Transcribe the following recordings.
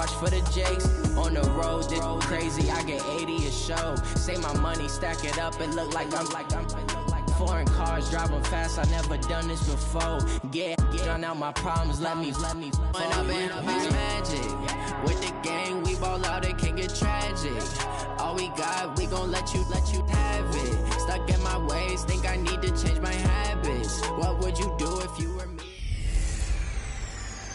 watch for the Jakes. On the road, this crazy, I get 80 a show. Say my money, stack it up, it look like I'm foreign cars, driving fast, I never done this before. Get out my problems, let me When I've been magic. With the gang, we ball out, it can get tragic. All we got, we gon' let you have it. Stuck in my ways, think I need to change my habits. What would you do if you were me?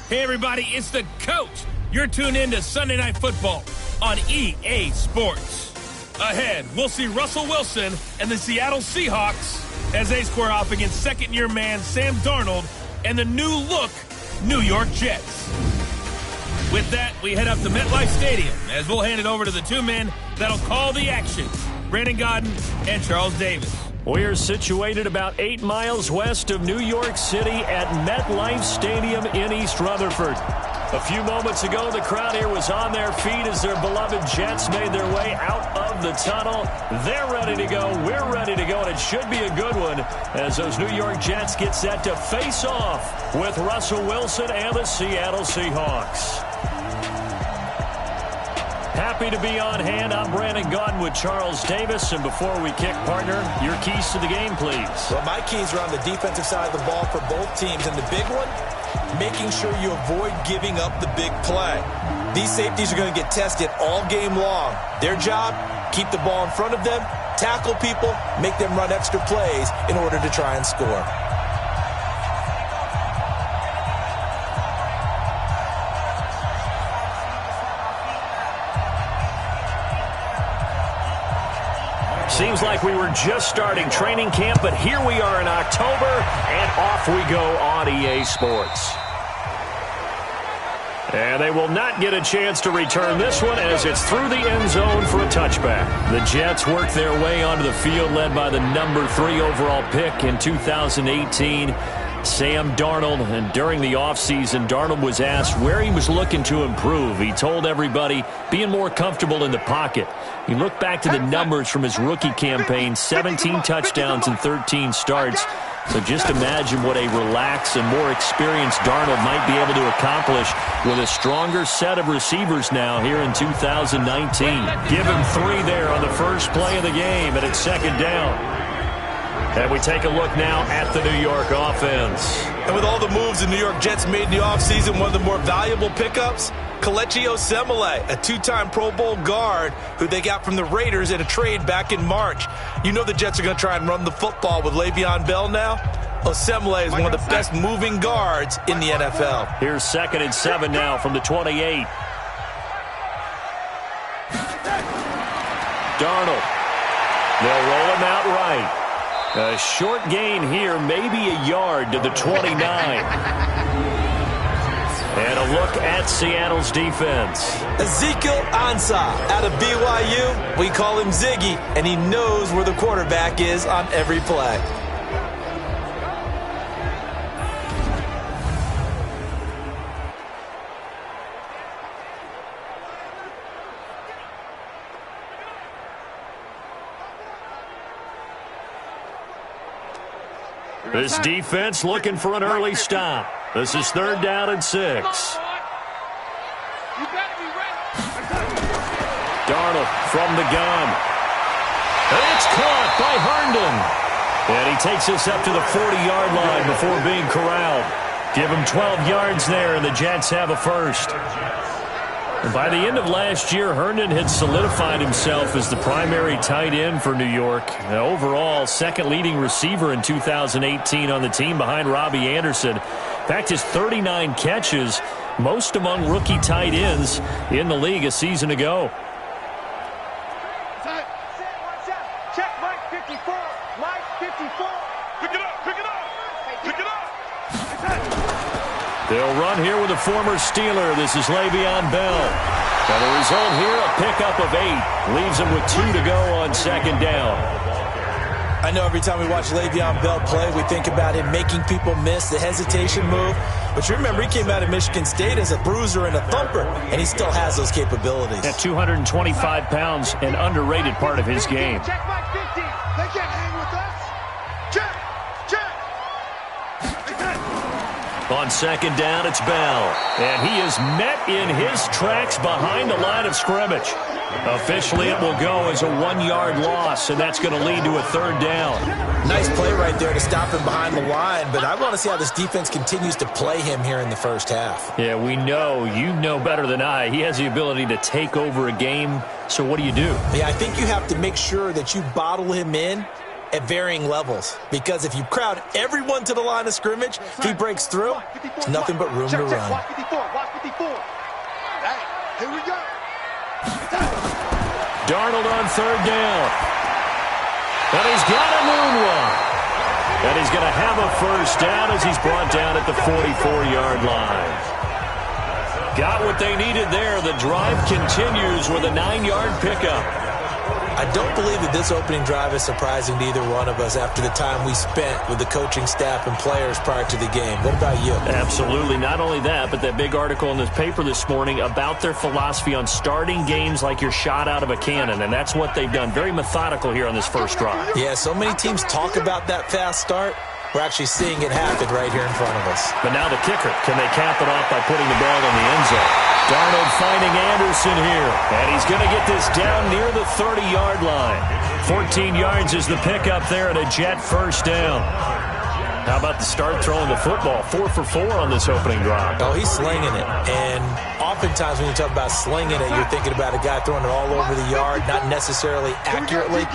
Hey everybody, it's the coach. You're tuned in to Sunday Night Football on EA Sports. Ahead, we'll see Russell Wilson and the Seattle Seahawks as they square off against second-year man Sam Darnold and the new-look New York Jets. With that, we head up to MetLife Stadium as we'll hand it over to the two men that'll call the action, Brandon Godden and Charles Davis. We're situated about 8 miles west of New York City at MetLife Stadium in East Rutherford. A few moments ago, the crowd here was on their feet as their beloved Jets made their way out of the tunnel. They're ready to go. We're ready to go, and it should be a good one as those New York Jets get set to face off with Russell Wilson and the Seattle Seahawks. Happy to be on hand. I'm Brandon Godden with Charles Davis. And before we kick, partner, your keys to the game, please. Well, my keys are on the defensive side of the ball for both teams. And the big one, making sure you avoid giving up the big play. These safeties are going to get tested all game long. Their job, keep the ball in front of them, tackle people, make them run extra plays in order to try and score. Seems like we were just starting training camp, but here we are in October, and off we go on EA Sports. And they will not get a chance to return this one as it's through the end zone for a touchback. The Jets work their way onto the field led by the number 3 overall pick in 2018, Sam Darnold. And during the offseason, Darnold was asked where he was looking to improve. He told everybody being more comfortable in the pocket. He looked back to the numbers from his rookie campaign, 17 touchdowns and 13 starts. So just imagine what a relaxed and more experienced Darnold might be able to accomplish with a stronger set of receivers now here in 2019. Give him 3 there on the first play of the game, and it's second down. And we take a look now at the New York offense. And with all the moves the New York Jets made in the offseason, one of the more valuable pickups, Kelechi Osemele, a 2-time Pro Bowl guard who they got from the Raiders in a trade back in March. You know the Jets are going to try and run the football with Le'Veon Bell now. Osemele is one of the best moving guards in the NFL. Here's 2nd and 7 now from the 28. Darnold. They'll roll him out right. A short gain here, maybe a yard to the 29. And a look at Seattle's defense. Ezekiel Ansah out of BYU. We call him Ziggy, and he knows where the quarterback is on every play. This defense looking for an early stop. This is 3rd down and 6. Darnold from the gun. And it's caught by Herndon. And he takes us up to the 40-yard line before being corralled. Give him 12 yards there, and the Jets have a first. And by the end of last year, Herndon had solidified himself as the primary tight end for New York. And overall, second leading receiver in 2018 on the team behind Robbie Anderson. In fact, his 39 catches, most among rookie tight ends in the league a season ago. Check Mike 54. Mike 54. Pick it up. Pick it up. Pick it up. They'll run here with a former Steeler. This is Le'Veon Bell. And the result here, a pickup of 8. Leaves him with 2 to go on 2nd down. I know every time we watch Le'Veon Bell play, we think about him making people miss the hesitation move. But you remember, he came out of Michigan State as a bruiser and a thumper, and he still has those capabilities. At 225 pounds, an underrated part of his game. Check Mike 50. They can't hang with us. Check. Check. On second down, it's Bell. And he is met in his tracks behind the line of scrimmage. Officially, it will go as a 1-yard loss, and that's going to lead to a third down. Nice play right there to stop him behind the line, but I want to see how this defense continues to play him here in the first half. Yeah, we know. You know better than I. He has the ability to take over a game, so what do you do? Yeah, I think you have to make sure that you bottle him in at varying levels, because if you crowd everyone to the line of scrimmage, if he breaks through, there's nothing but room to run. Watch 54, watch 54. Hey, here we go. Darnold on third down. And he's got a moonwalk. And he's going to have a first down as he's brought down at the 44-yard line. Got what they needed there. The drive continues with a 9-yard pickup. I don't believe that this opening drive is surprising to either one of us after the time we spent with the coaching staff and players prior to the game. What about you? Absolutely. Not only that, but that big article in this paper this morning about their philosophy on starting games like you're shot out of a cannon, and that's what they've done. Very methodical here on this first drive. Yeah, so many teams talk about that fast start. We're actually seeing it happen right here in front of us. But now the kicker. Can they cap it off by putting the ball in the end zone? Darnold finding Anderson here. And he's going to get this down near the 30-yard line. 14 yards is the pickup there and a Jet first down. How about the start throwing the football? 4 for 4 on this opening drive. Oh, he's slinging it. And oftentimes when you talk about slinging it, you're thinking about a guy throwing it all over the yard, not necessarily accurately.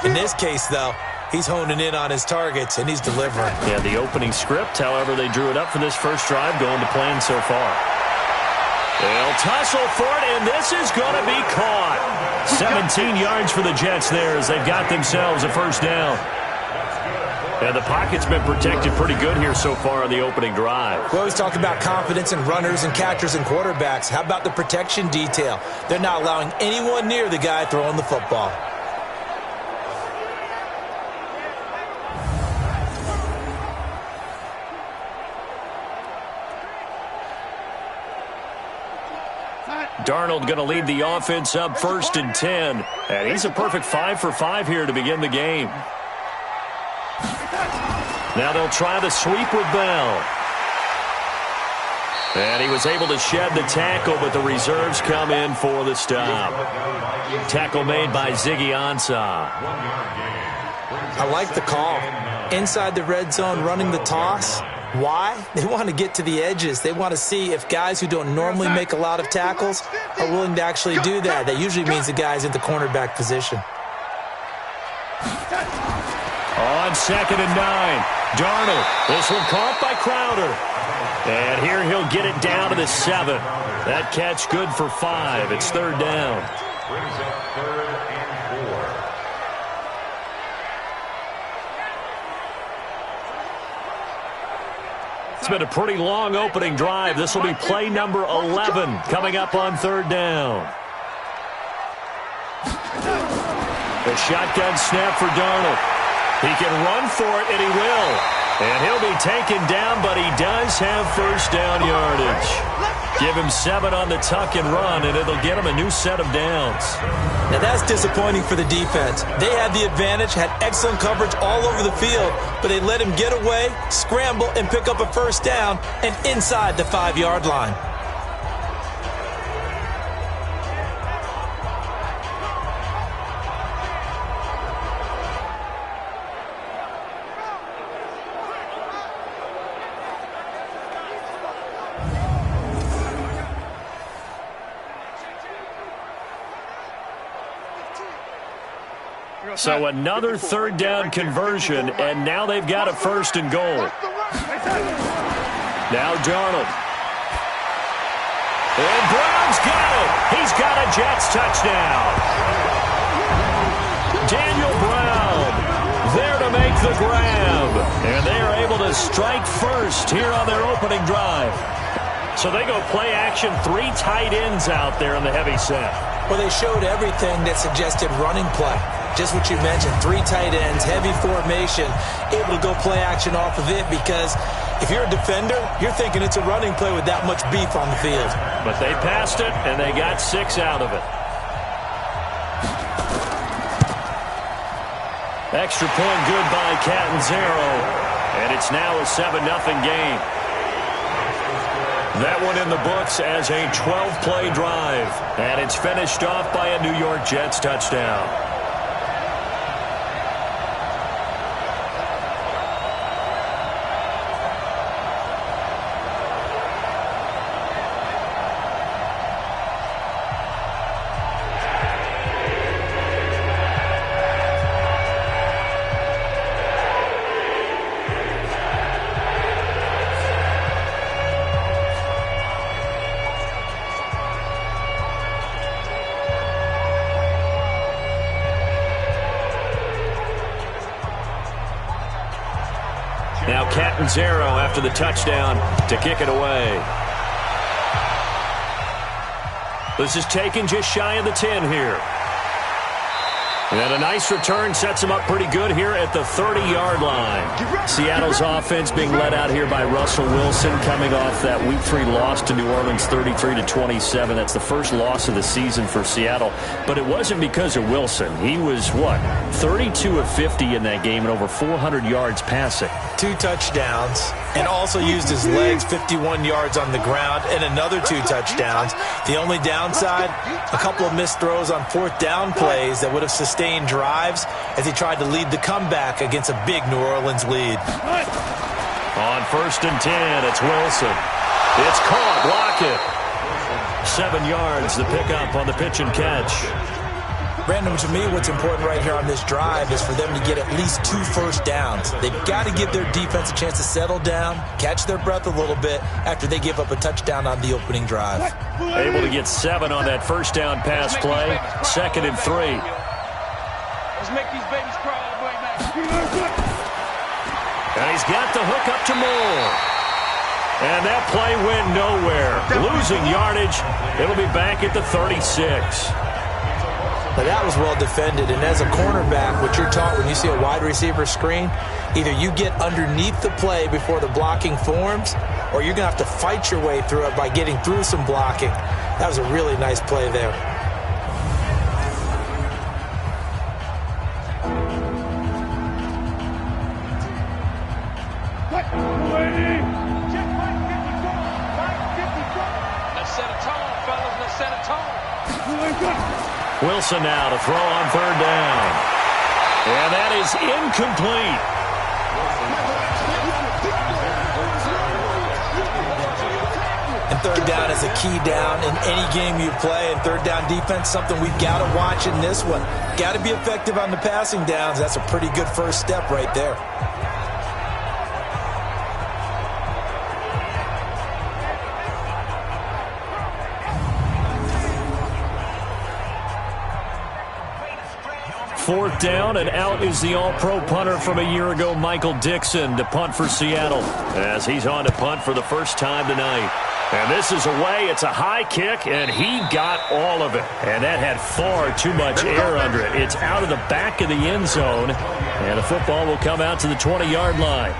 In this case, though, he's honing in on his targets, and he's delivering. Yeah, the opening script, however, they drew it up for this first drive, going to plan so far. They'll tussle for it, and this is going to be caught. 17 yards for the Jets there as they've got themselves a first down. And the pocket's been protected pretty good here so far on the opening drive. We always talk about confidence in runners and catchers and quarterbacks. How about the protection detail? They're not allowing anyone near the guy throwing the football. Darnold going to lead the offense up 1st and 10. And he's a perfect 5 for 5 here to begin the game. Now they'll try the sweep with Bell. And he was able to shed the tackle, but the reserves come in for the stop. Tackle made by Ziggy Ansah. I like the call. Inside the red zone, running the toss. Why? They want to get to the edges. They want to see if guys who don't normally make a lot of tackles are willing to actually do that. That usually means the guy's in the cornerback position. On 2nd and 9, Darnold. This one caught by Crowder. And here he'll get it down to the 7. That catch good for 5. It's 3rd down. It's been a pretty long opening drive. This will be play number 11 coming up on 3rd down. The shotgun snap for Darnold. He can run for it, and he will. And he'll be taken down, but he does have first down yardage. Give him 7 on the tuck and run, and it'll get him a new set of downs. Now that's disappointing for the defense. They had the advantage, had excellent coverage all over the field, but they let him get away, scramble, and pick up a first down, and inside the 5-yard line. So another 3rd down conversion, and now they've got a 1st and goal. Now Darnold. And Brown's got it. He's got a Jets touchdown. Daniel Brown there to make the grab. And they are able to strike first here on their opening drive. So they go play action, 3 tight ends out there in the heavy set. Well, they showed everything that suggested running play. Just what you mentioned, 3 tight ends, heavy formation, able to go play action off of it because if you're a defender, you're thinking it's a running play with that much beef on the field. But they passed it, and they got 6 out of it. Extra point good by Catanzaro, and it's now a 7-0 game. That one in the books as a 12-play drive. And it's finished off by a New York Jets touchdown. Now Catanzaro after the touchdown to kick it away. This is taken just shy of the 10 here. And a nice return sets him up pretty good here at the 30-yard line. Seattle's offense being led out here by Russell Wilson, coming off that Week 3 loss to New Orleans 33-27. That's the first loss of the season for Seattle. But it wasn't because of Wilson. He was, 32 of 50 in that game and over 400 yards passing. 2 touchdowns, and also used his legs, 51 yards on the ground, and another 2 touchdowns. The only downside, a couple of missed throws on 4th down plays that would have sustained drives as he tried to lead the comeback against a big New Orleans lead. On 1st and 10, it's Wilson. It's caught. Block it. 7 yards, the pickup on the pitch and catch. Brandon, to me, what's important right here on this drive is for them to get at least 2 first downs. They've got to give their defense a chance to settle down, catch their breath a little bit after they give up a touchdown on the opening drive. Able to get 7 on that first down pass play. 2nd and 3. Let's make these babies cry all the way back. And he's got the hook up to Moore. And that play went nowhere. Losing yardage. It'll be back at the 36. But that was well defended, and as a cornerback, what you're taught when you see a wide receiver screen, either you get underneath the play before the blocking forms, or you're going to have to fight your way through it by getting through some blocking. That was a really nice play there. Let's set a tone, fellas. Let's set a tone. Wilson now to throw on 3rd down. And that is incomplete. And 3rd down is a key down in any game you play. And 3rd down defense, something we've got to watch in this one. Got to be effective on the passing downs. That's a pretty good first step right there. Fourth down, and out is the all-pro punter from a year ago, Michael Dixon, to punt for Seattle, as he's on to punt for the first time tonight. And this is away. It's a high kick, and he got all of it. And that had far too much air under it. It's out of the back of the end zone, and the football will come out to the 20-yard line.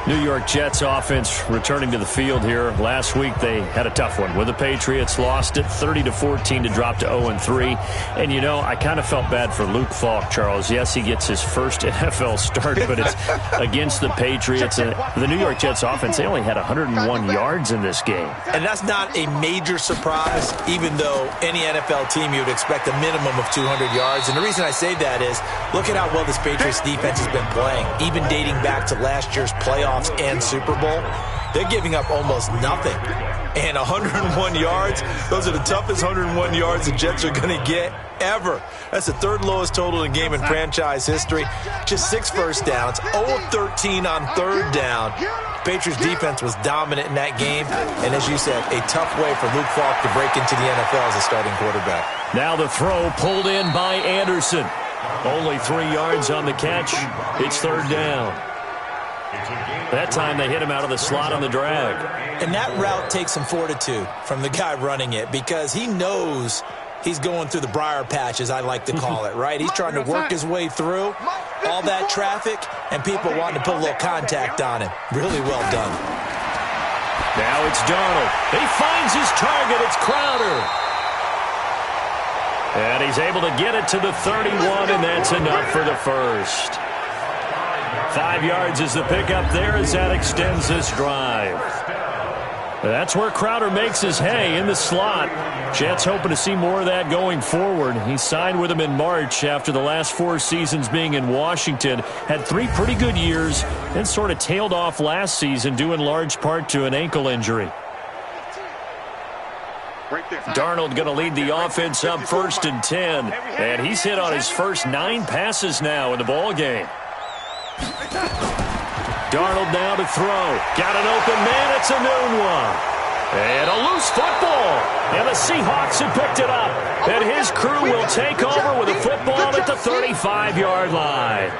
New York Jets offense returning to the field here. Last week they had a tough one with the Patriots. Lost it 30-14 to drop to 0-3. And, you know, I kind of felt bad for Luke Falk, Charles. Yes, he gets his first NFL start, but it's against the Patriots. And the New York Jets offense, they only had 101 yards in this game. And that's not a major surprise, even though any NFL team you would expect a minimum of 200 yards. And the reason I say that is, look at how well this Patriots defense has been playing, even dating back to last year's playoffs and Super Bowl. They're giving up almost nothing. And 101 yards, those are the toughest 101 yards the Jets are going to get ever. That's the 3rd lowest total in game and franchise history. Just 6 first downs, 0 of 13 on 3rd down. Patriots defense was dominant in that game. And as you said, a tough way for Luke Falk to break into the NFL as a starting quarterback. Now the throw pulled in by Anderson. Only 3 yards on the catch. It's 3rd down. That time they hit him out of the slot on the drag. And that route takes some fortitude from the guy running it, because he knows he's going through the briar patch, as I like to call it, right? He's trying to work his way through all that traffic and people wanting to put a little contact on him. Really well done. Now it's Darnold. He finds his target. It's Crowder. And he's able to get it to the 31, and that's enough for the first. 5 yards is the pickup there as that extends this drive. That's where Crowder makes his hay in the slot. Jets hoping to see more of that going forward. He signed with them in March after the last 4 seasons being in Washington. Had 3 pretty good years and sort of tailed off last season due in large part to an ankle injury. Darnold going to lead the offense up 1st and 10. And he's hit on his first 9 passes now in the ball game. Darnold now to throw. Got an open man. It's a noon one. And a loose football. And the Seahawks have picked it up. And his crew will take over with a football at the 35-yard line.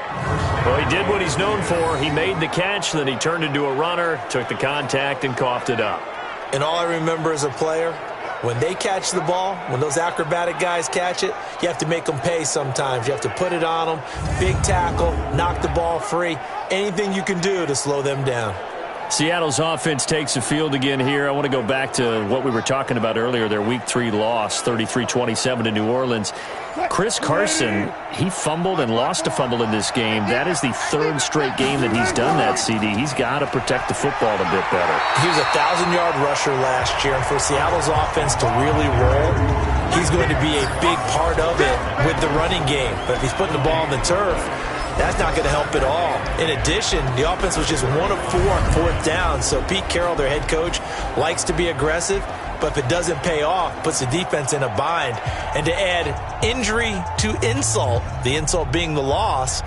Well, he did what he's known for. He made the catch, then he turned into a runner, took the contact, and coughed it up. And all I remember as a player, when they catch the ball, when those acrobatic guys catch it, you have to make them pay sometimes. You have to put it on them, big tackle, knock the ball free, anything you can do to slow them down. Seattle's offense takes the field again here. I want to go back to what we were talking about earlier, their Week 3 loss, 33-27 to New Orleans. Chris Carson, he fumbled and lost a fumble in this game. That is the 3rd straight game that he's done that, CD. He's got to protect the football a bit better. He was a 1,000-yard rusher last year, and for Seattle's offense to really roll, he's going to be a big part of it with the running game. But if he's putting the ball on the turf, that's not going to help at all. In addition, the offense was just 1 of 4 on 4th down, so Pete Carroll, their head coach, likes to be aggressive, but if it doesn't pay off, puts the defense in a bind. And to add injury to insult, the insult being the loss,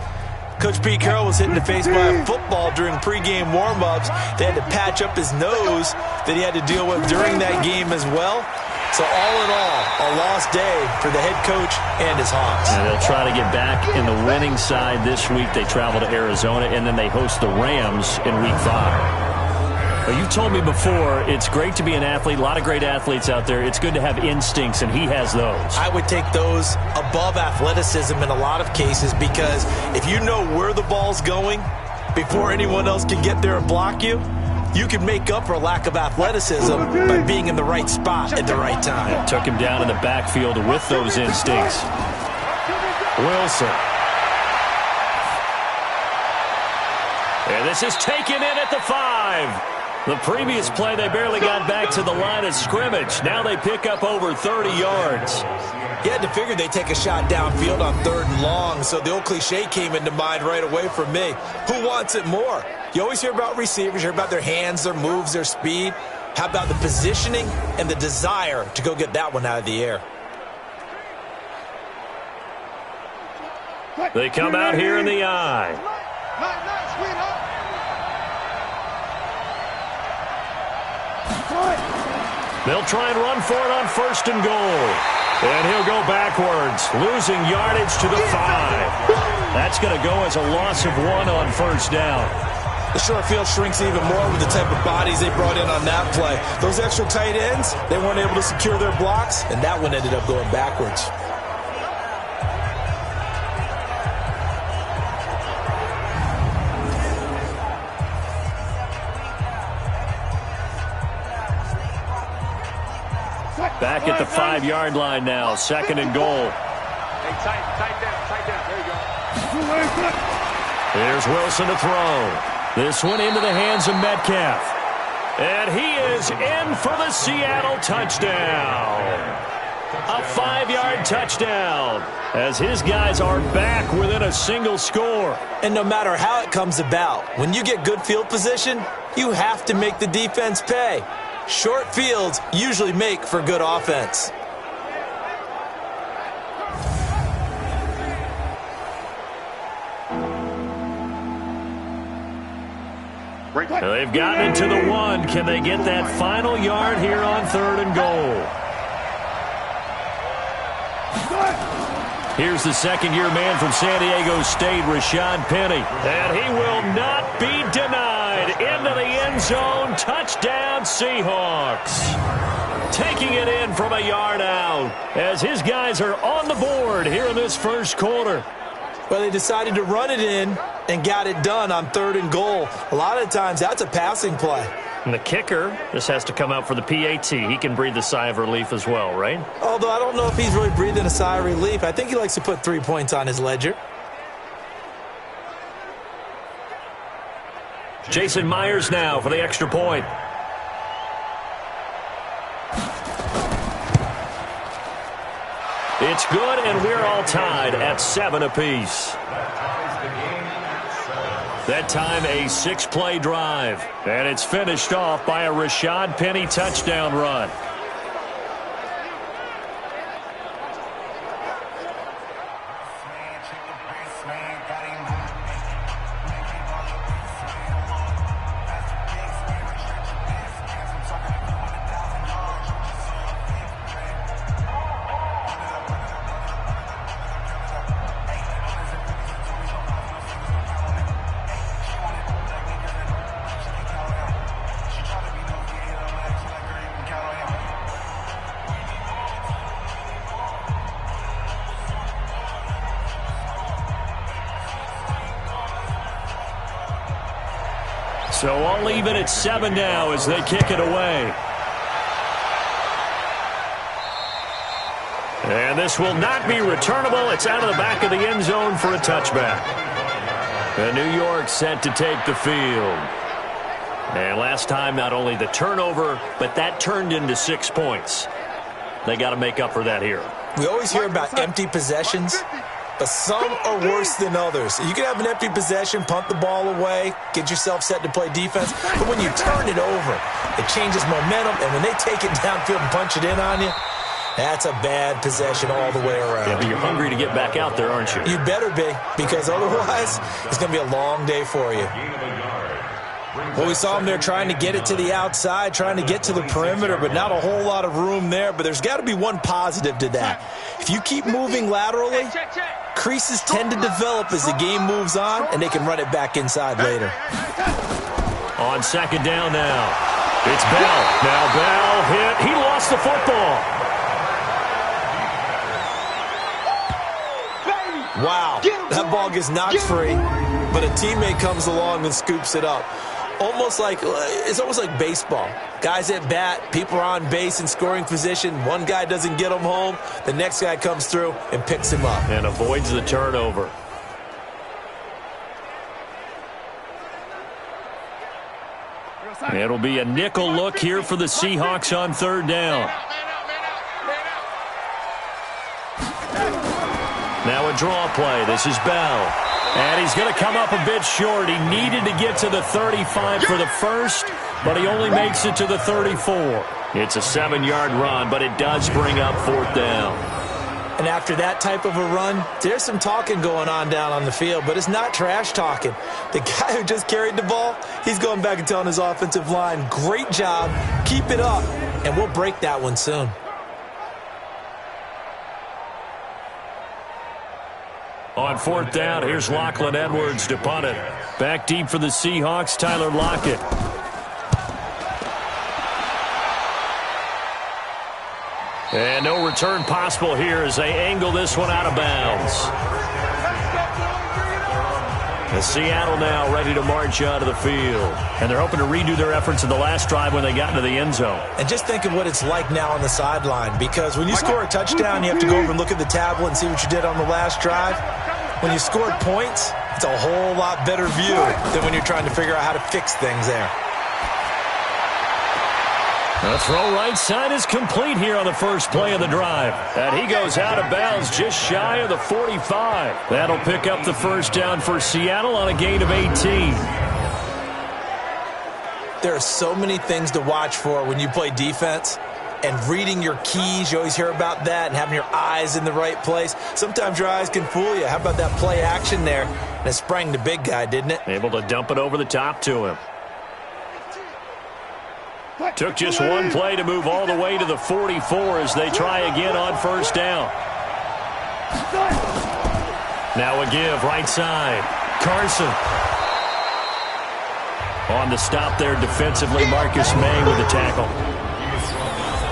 Coach Pete Carroll was hit in the face by a football during pregame warm-ups. They had to patch up his nose that he had to deal with during that game as well. So all in all, a lost day for the head coach and his Hawks. And they'll try to get back in the winning side this week. They travel to Arizona, and then they host the Rams in Week 5. Well, you told me before, it's great to be an athlete. A lot of great athletes out there. It's good to have instincts, and he has those. I would take those above athleticism in a lot of cases, because if you know where the ball's going before anyone else can get there and block you, you can make up for a lack of athleticism by being in the right spot at the right time. It took him down in the backfield with those instincts. Wilson. And this is taken in at the 5. The previous play, they barely got back to the line of scrimmage. Now they pick up over 30 yards. You had to figure they'd take a shot downfield on 3rd and long, so the old cliche came into mind right away for me. Who wants it more? You always hear about receivers, you hear about their hands, their moves, their speed. How about the positioning and the desire to go get that one out of the air? They come out here in the eye. They'll try and run for it on 1st and goal. And he'll go backwards, losing yardage to the 5. That's going to go as a loss of 1 on 1st down. The short field shrinks even more with the type of bodies they brought in on that play. Those extra tight ends, they weren't able to secure their blocks, and that one ended up going backwards. Back at the 5-yard line now, 2nd and goal. Hey, tight down. There you go. Here's Wilson to throw. This one into the hands of Metcalf. And he is in for the Seattle touchdown. A 5-yard touchdown as his guys are back within a single score. And no matter how it comes about, when you get good field position, you have to make the defense pay. Short fields usually make for good offense. They've gotten into the 1. Can they get that final yard here on 3rd and goal? Here's the second-year man from San Diego State, Rashad Penny. And he will not be denied. Into the end zone. Touchdown, Seahawks. Taking it in from a yard out as his guys are on the board here in this first quarter. Well, they decided to run it in and got it done on 3rd and goal. A lot of times, that's a passing play. And the kicker just has to come out for the PAT. He can breathe a sigh of relief as well, right? Although I don't know if he's really breathing a sigh of relief. I think he likes to put 3 points on his ledger. Jason Myers now for the extra point. It's good, and we're all tied at 7 apiece. That time, a 6-play drive. And it's finished off by a Rashad Penny touchdown run. So I'll leave it at 7 now as they kick it away. And this will not be returnable. It's out of the back of the end zone for a touchback. And New York set to take the field. And last time, not only the turnover, but that turned into 6 points. They got to make up for that here. We always hear about empty possessions, but some are worse than others. You can have an empty possession, punt the ball away, get yourself set to play defense, but when you turn it over, it changes momentum, and when they take it downfield and punch it in on you, that's a bad possession all the way around. Yeah, but you're hungry to get back out there, aren't you? You better be, because otherwise it's going to be a long day for you. Well, we saw him there trying to get it to the outside, trying to get to the perimeter, but not a whole lot of room there. But there's got to be one positive to that. If you keep moving laterally, creases tend to develop as the game moves on, and they can run it back inside later. On second down now, it's Bell. Now Bell hit. He lost the football. Wow, that ball gets knocked free, but a teammate comes along and scoops it up. It's almost like baseball. Guys at bat, people are on base in scoring position. One guy doesn't get him home. The next guy comes through and picks him up. And avoids the turnover. It'll be a nickel look here for the Seahawks on third down. Now a draw play. This is Bell. And he's going to come up a bit short. He needed to get to the 35 for the first, but he only makes it to the 34. It's a 7-yard run, but it does bring up fourth down. And after that type of a run, there's some talking going on down on the field, but it's not trash talking. The guy who just carried the ball, he's going back and telling his offensive line, great job, keep it up, and we'll break that one soon. On fourth down, here's Lachlan Edwards to punt it. Back deep for the Seahawks, Tyler Lockett. And no return possible here as they angle this one out of bounds. And Seattle now ready to march out of the field. And they're hoping to redo their efforts in the last drive when they got into the end zone. And just think of what it's like now on the sideline, because when you score a touchdown, you have to go over and look at the tablet and see what you did on the last drive. When you scored points, it's a whole lot better view than when you're trying to figure out how to fix things there. The throw right side is complete here on the first play of the drive. And he goes out of bounds just shy of the 45. That'll pick up the first down for Seattle on a gain of 18. There are so many things to watch for when you play defense. And reading your keys, you always hear about that, and having your eyes in the right place. Sometimes your eyes can fool you. How about that play action there? And it sprang the big guy, didn't it? Able to dump it over the top to him. Took just one play to move all the way to the 44 as they try again on first down. Now a give right side. Carson. On the stop there defensively, Marcus May with the tackle.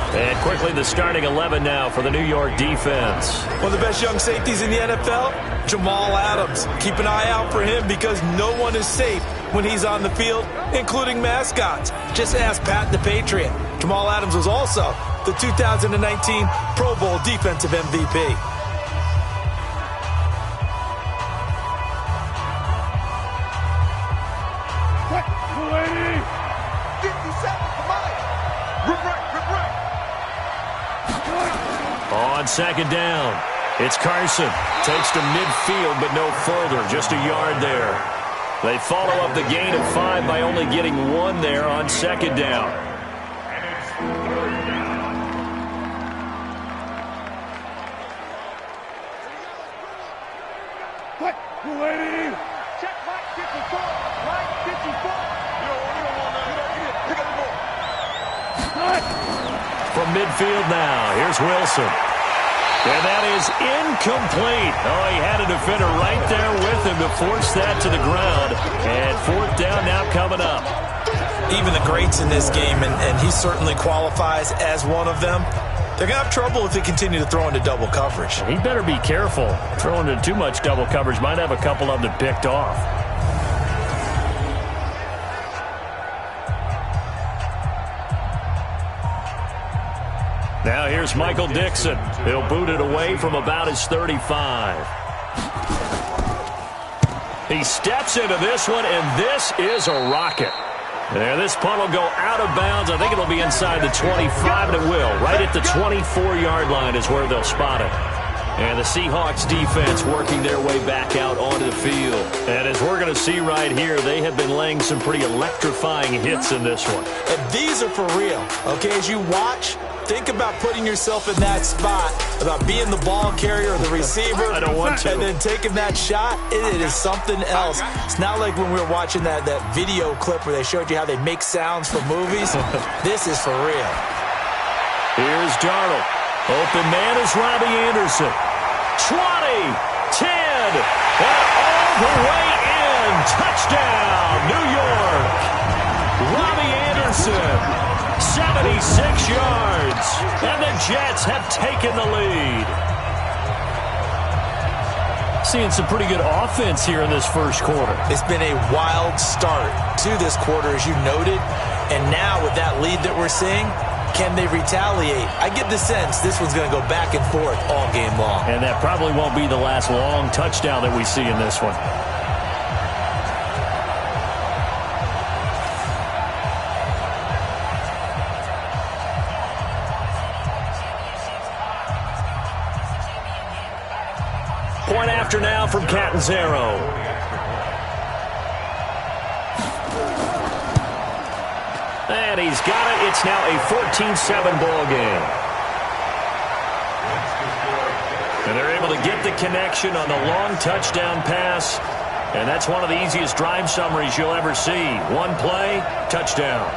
And quickly the starting 11 now for the New York defense. One of the best young safeties in the NFL, Jamal Adams. Keep an eye out for him because no one is safe when he's on the field, including mascots. Just ask Pat the Patriot. Jamal Adams was also the 2019 Pro Bowl Defensive MVP. On second down, it's Carson. Takes to midfield, but no further. Just a yard there. They follow up the gain of 5 by only getting 1 there on second down. What? You ready? Check Mike 54. Mike 54. You don't want that. Pick up the ball. From midfield now, here's Wilson. And that is incomplete. Oh, he had a defender right there with him to force that to the ground. And fourth down now coming up. Even the greats in this game, and he certainly qualifies as one of them, they're going to have trouble if they continue to throw into double coverage. He better be careful. Throwing into too much double coverage might have a couple of them picked off. Now here's Michael Dixon. He'll boot it away from about his 35. He steps into this one, and this is a rocket. There, this punt will go out of bounds. I think it'll be inside the 25, and it will. Right at the 24-yard line is where they'll spot it. And the Seahawks defense working their way back out onto the field. And as we're going to see right here, they have been laying some pretty electrifying hits in this one. And these are for real. Okay, as you watch, think about putting yourself in that spot, about being the ball carrier or the receiver. I don't want to. And then taking that shot, it is something else. It's not like when we were watching that video clip where they showed you how they make sounds for movies. This is for real. Here's Darnold. Open man is Robbie Anderson. 20, 10, and all the way in. Touchdown, New York. Robbie Anderson, 76 yards, and the Jets have taken the lead. Seeing some pretty good offense here in this first quarter. It's been a wild start to this quarter, as you noted, and now with that lead that we're seeing, can they retaliate? I get the sense this one's going to go back and forth all game long. And that probably won't be the last long touchdown that we see in this one. Point after now from Catanzaro. And he's got it. It's now a 14-7 ball game. And they're able to get the connection on the long touchdown pass. And that's one of the easiest drive summaries you'll ever see. One play, touchdown.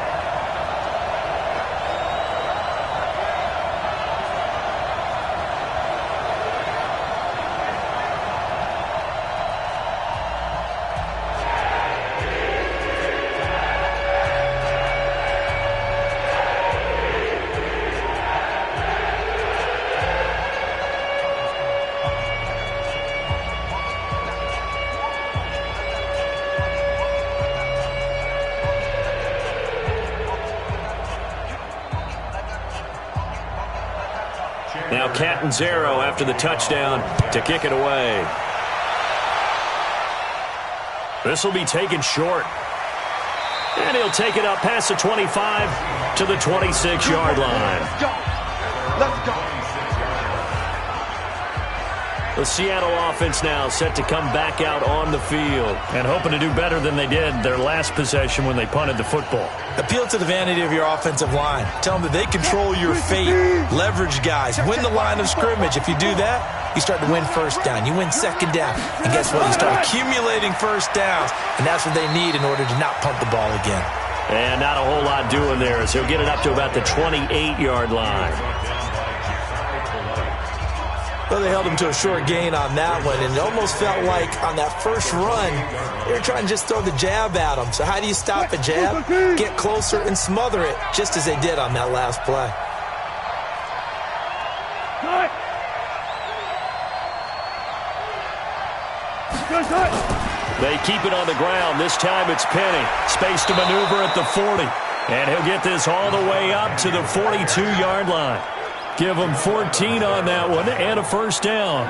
Now Catanzaro after the touchdown to kick it away. This will be taken short. And he'll take it up past the 25 to the 26-yard line. Let's go. Let's go. The Seattle offense now set to come back out on the field and hoping to do better than they did their last possession when they punted the football. Appeal to the vanity of your offensive line. Tell them that they control your fate. Leverage guys. Win the line of scrimmage. If you do that, you start to win first down. You win second down. And guess what? You start accumulating first downs. And that's what they need in order to not punt the ball again. And not a whole lot doing there, so he'll get it up to about the 28-yard line. Well, they held him to a short gain on that one, and it almost felt like on that first run, they were trying to just throw the jab at him. So how do you stop a jab? Get closer and smother it, just as they did on that last play. They keep it on the ground. This time it's Penny. Space to maneuver at the 40. And he'll get this all the way up to the 42-yard line. Give him 14 on that one and a first down.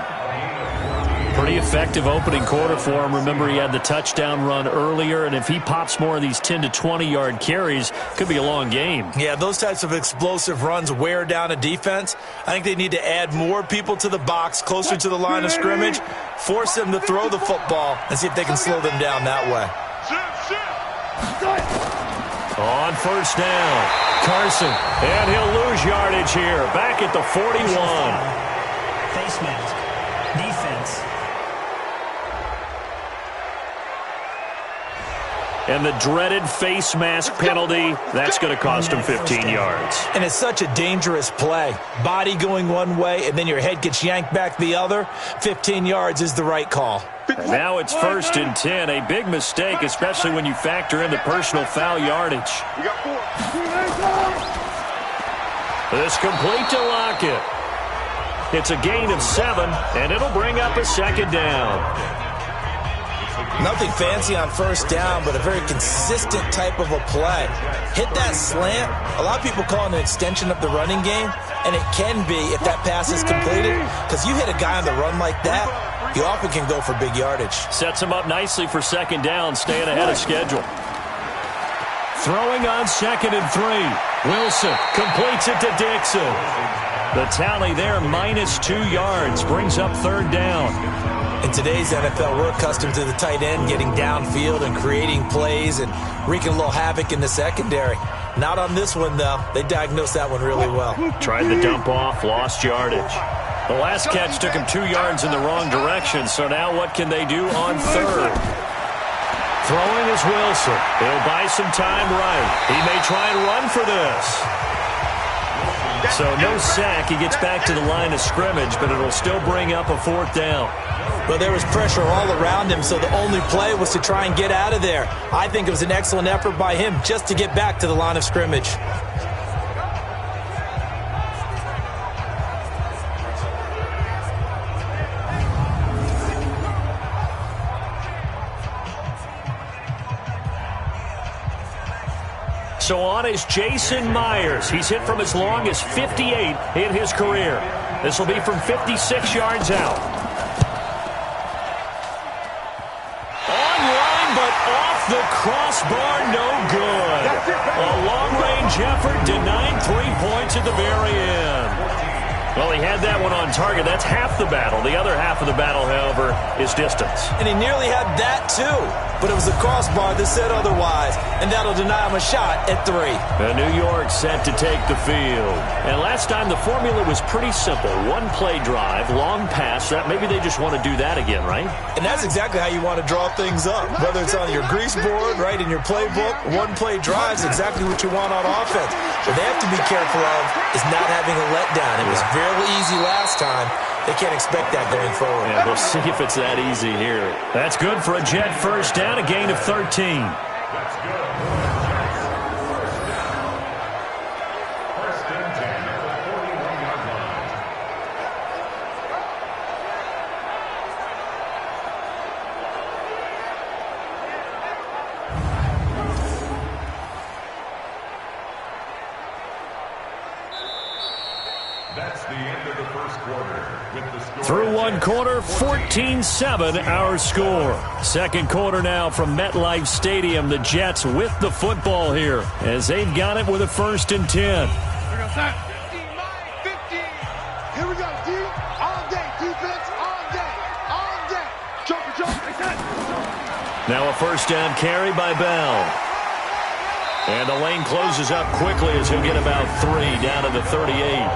Pretty effective opening quarter for him. Remember, he had the touchdown run earlier, and if he pops more of these 10 to 20-yard carries, could be a long game. Yeah, those types of explosive runs wear down a defense. I think they need to add more people to the box, closer to the line of scrimmage, force them to throw the football, and see if they can slow them down that way. On first down, Carson, and he'll lose yardage here, back at the 41. Face mask. Defense. And the dreaded face mask penalty, that's going to cost him 15 yards. And it's such a dangerous play. Body going one way, and then your head gets yanked back the other. 15 yards is the right call. And now it's 1st and 10. A big mistake, especially when you factor in the personal foul yardage. This complete to Lockett. It's a gain of 7, and it'll bring up a 2nd down. Nothing fancy on first down, but a very consistent type of a play. Hit that slant. A lot of people call it an extension of the running game, and it can be if that pass is completed, because you hit a guy on the run like that, you often can go for big yardage. Sets him up nicely for 2nd down, staying ahead of schedule. Throwing on 2nd and 3. Wilson completes it to Dixon. The tally there, -2 yards, brings up 3rd down. In today's NFL, we're accustomed to the tight end getting downfield and creating plays and wreaking a little havoc in the secondary. Not on this one, though. They diagnosed that one really well. Tried the dump off, lost yardage. The last catch took him 2 yards in the wrong direction, so now what can they do on 3rd? Throwing is Wilson. He'll buy some time right. He may try and run for this. So no sack. He gets back to the line of scrimmage, but it'll still bring up a 4th down. Well, there was pressure all around him, so the only play was to try and get out of there. I think it was an excellent effort by him just to get back to the line of scrimmage. So on is Jason Myers. He's hit from as long as 58 in his career. This will be from 56 yards out. Online, but off the crossbar, no good. A long-range effort denied 3 points at the very end. Well, he had that one on target. That's half the battle. The other half of the battle, however, is distance. And he nearly had that, too. But it was the crossbar that said otherwise, and that'll deny him a shot at 3. New York set to take the field. And last time the formula was pretty simple. One play drive, long pass. Maybe they just want to do that again, right? And that's exactly how you want to draw things up. Whether it's on your grease board, right, in your playbook, one play drive is exactly what you want on offense. What they have to be careful of is not having a letdown. It was very easy last time. They can't expect that going forward. Yeah, we'll see if it's that easy here. That's good for a Jet first down, a gain of 13. That's good. First and 10 at the 41-yard line. That's the end of the first quarter. Through one quarter, 14-7 our score. Second quarter now from MetLife Stadium. The Jets with the football here as they've got it with a 1st and 10. Here we go, sir. 50. Here we go, D. All day. Defense all day. All day. Choke. Now a 1st down carry by Bell. And the lane closes up quickly as he'll get about 3 down to the 38.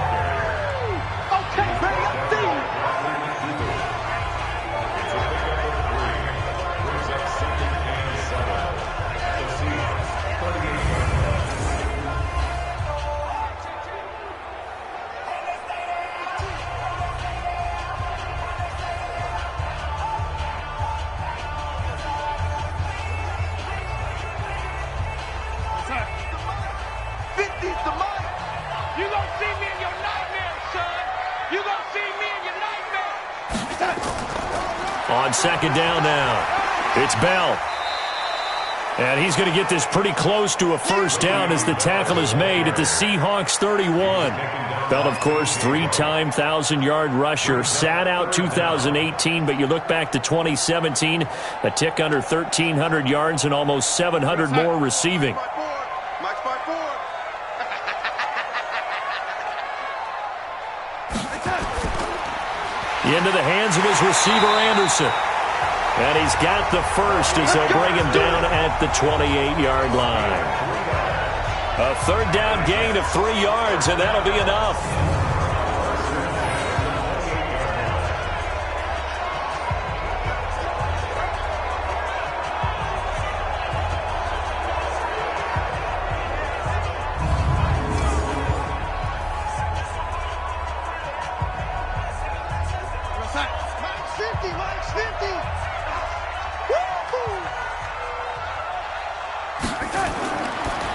On 2nd down now, it's Bell. And he's going to get this pretty close to a first down as the tackle is made at the Seahawks 31. Bell, of course, three-time 1,000-yard rusher. Sat out 2018, but you look back to 2017, a tick under 1,300 yards and almost 700 more receiving. Into the hands of his receiver, Anderson. And he's got the first as they'll bring him down at the 28-yard line. A third down gain of 3 yards, and that'll be enough.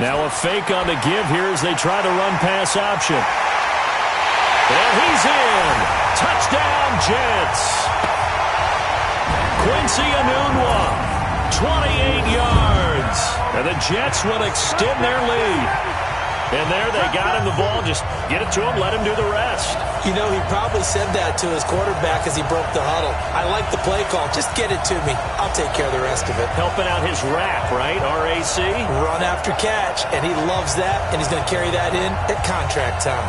Now a fake on the give here as they try to run pass option. And he's in. Touchdown, Jets. Quincy Enunwa, 28 yards. And the Jets will extend their lead. And there they got him the ball. Just get it to him, let him do the rest. You know, he probably said that to his quarterback as he broke the huddle. I like the play call. Just get it to me. I'll take care of the rest of it. Helping out his RAC, right? R-A-C? Run after catch. And he loves that. And he's going to carry that in at contract time.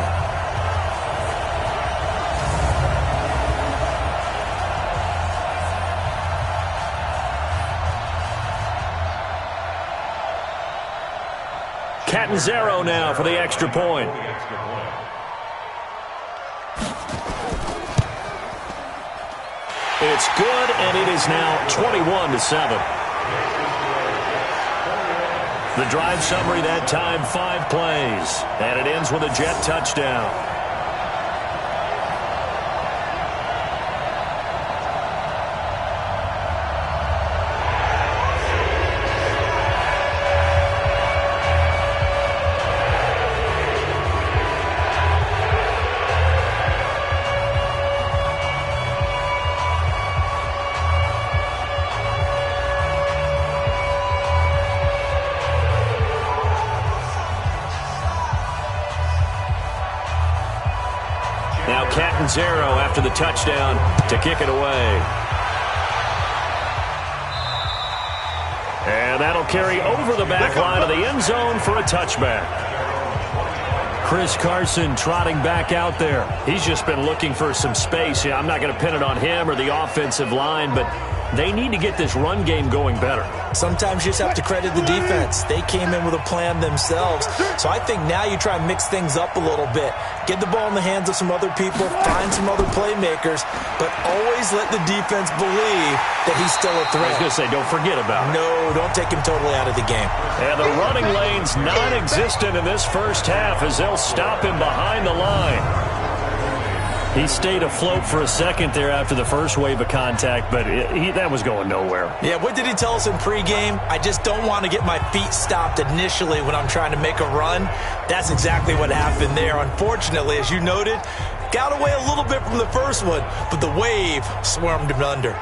Catanzaro now for the extra point. It's good, and it is now 21-7. The drive summary that time, 5 plays. And it ends with a Jet touchdown. Now Catanzaro after the touchdown to kick it away. And that'll carry over the back line of the end zone for a touchback. Chris Carson trotting back out there. He's just been looking for some space. Yeah, I'm not going to pin it on him or the offensive line, but they need to get this run game going better. Sometimes you just have to credit the defense. They came in with a plan themselves. So I think now you try and mix things up a little bit. Get the ball in the hands of some other people, find some other playmakers, but always let the defense believe that he's still a threat. I was going to say, don't forget about it. No, don't take him totally out of the game. And the running lane's non-existent in this first half as they'll stop him behind the line. He stayed afloat for a second there after the first wave of contact, but that was going nowhere. Yeah, what did he tell us in pregame? I just don't want to get my feet stopped initially when I'm trying to make a run. That's exactly what happened there. Unfortunately, as you noted, got away a little bit from the first one, but the wave swarmed him under.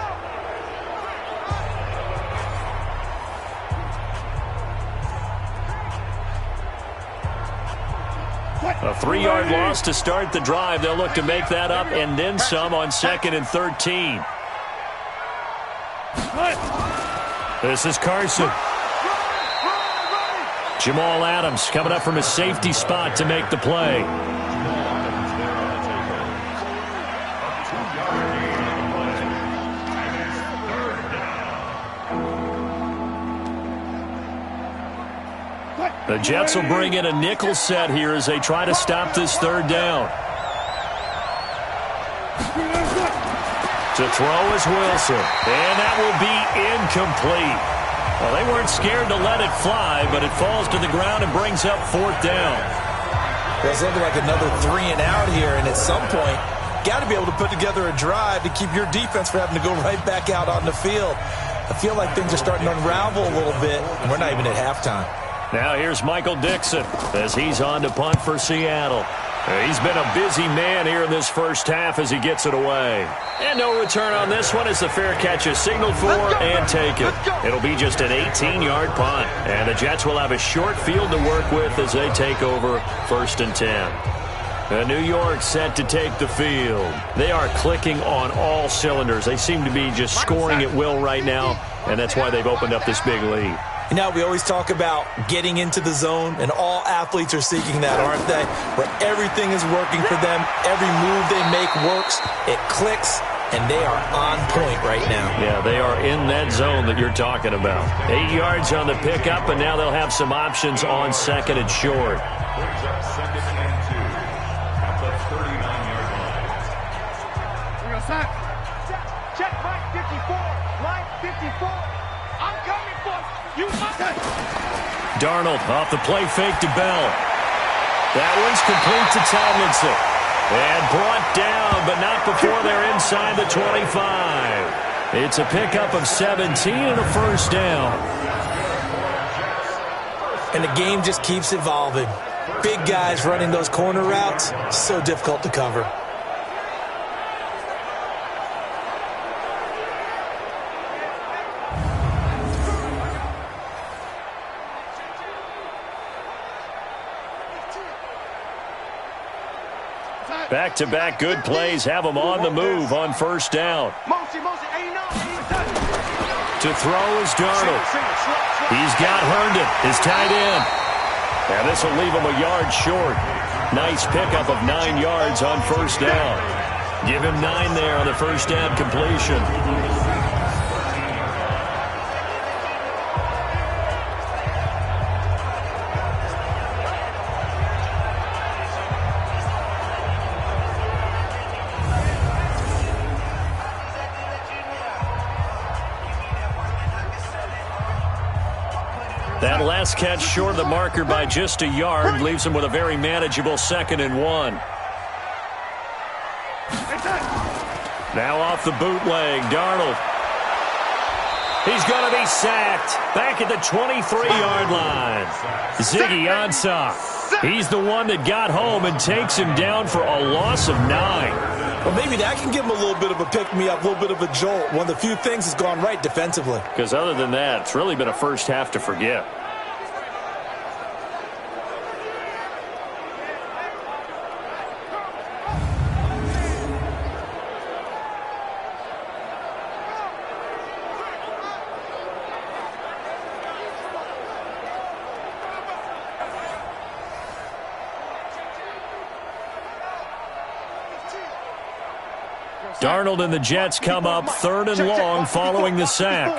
A 3-yard loss to start the drive. They'll look to make that up and then some on 2nd and 13. This is Carson. Jamal Adams coming up from his safety spot to make the play. The Jets will bring in a nickel set here as they try to stop this third down. To throw is Wilson, and that will be incomplete. Well, they weren't scared to let it fly, but it falls to the ground and brings up 4th down. Well, it's looking like another 3 and out here, and at some point, got to be able to put together a drive to keep your defense from having to go right back out on the field. I feel like things are starting to unravel a little bit, and we're not even at halftime. Now here's Michael Dixon as he's on to punt for Seattle. 2 2 minutes He's been a busy man here in this first half as he gets it away. And no return on this one as the fair catch is signaled for and taken. It'll be just an 18-yard punt. And the Jets will have a short field to work with as they take over 1st and 10. New York set to take the field. They are clicking on all cylinders. They seem to be just scoring at will right now, and that's why they've opened up this big lead. You know, we always talk about getting into the zone, and all athletes are seeking that, aren't they? Where everything is working for them, every move they make works, it clicks, and they are on point right now. Yeah, they are in that zone that you're talking about. 8 yards on the pickup, and now they'll have some options on 2nd and short. Check line 54. Line 54. I'm coming for you. Darnold off the play fake to Bell. That one's complete to Tomlinson. And brought down, but not before they're inside the 25. It's a pickup of 17 and a first down. And the game just keeps evolving. Big guys running those corner routes, so difficult to cover. Back-to-back good plays have them on the move on 1st down. To throw is Darnold. He's got Herndon, his tight end. And this will leave him a yard short. Nice pickup of 9 yards on 1st down. Give him 9 there on the 1st down completion. That last catch short of the marker by just a yard leaves him with a very manageable 2nd and 1. Now off the bootleg, Darnold. He's going to be sacked back at the 23-yard line. Ziggy Ansah. He's the one that got home and takes him down for a loss of 9. Well, maybe that can give him a little bit of a pick-me-up, a little bit of a jolt. One of the few things that's gone right defensively. Because other than that, it's really been a first half to forget. Darnold and the Jets come up 3rd and long following the sack.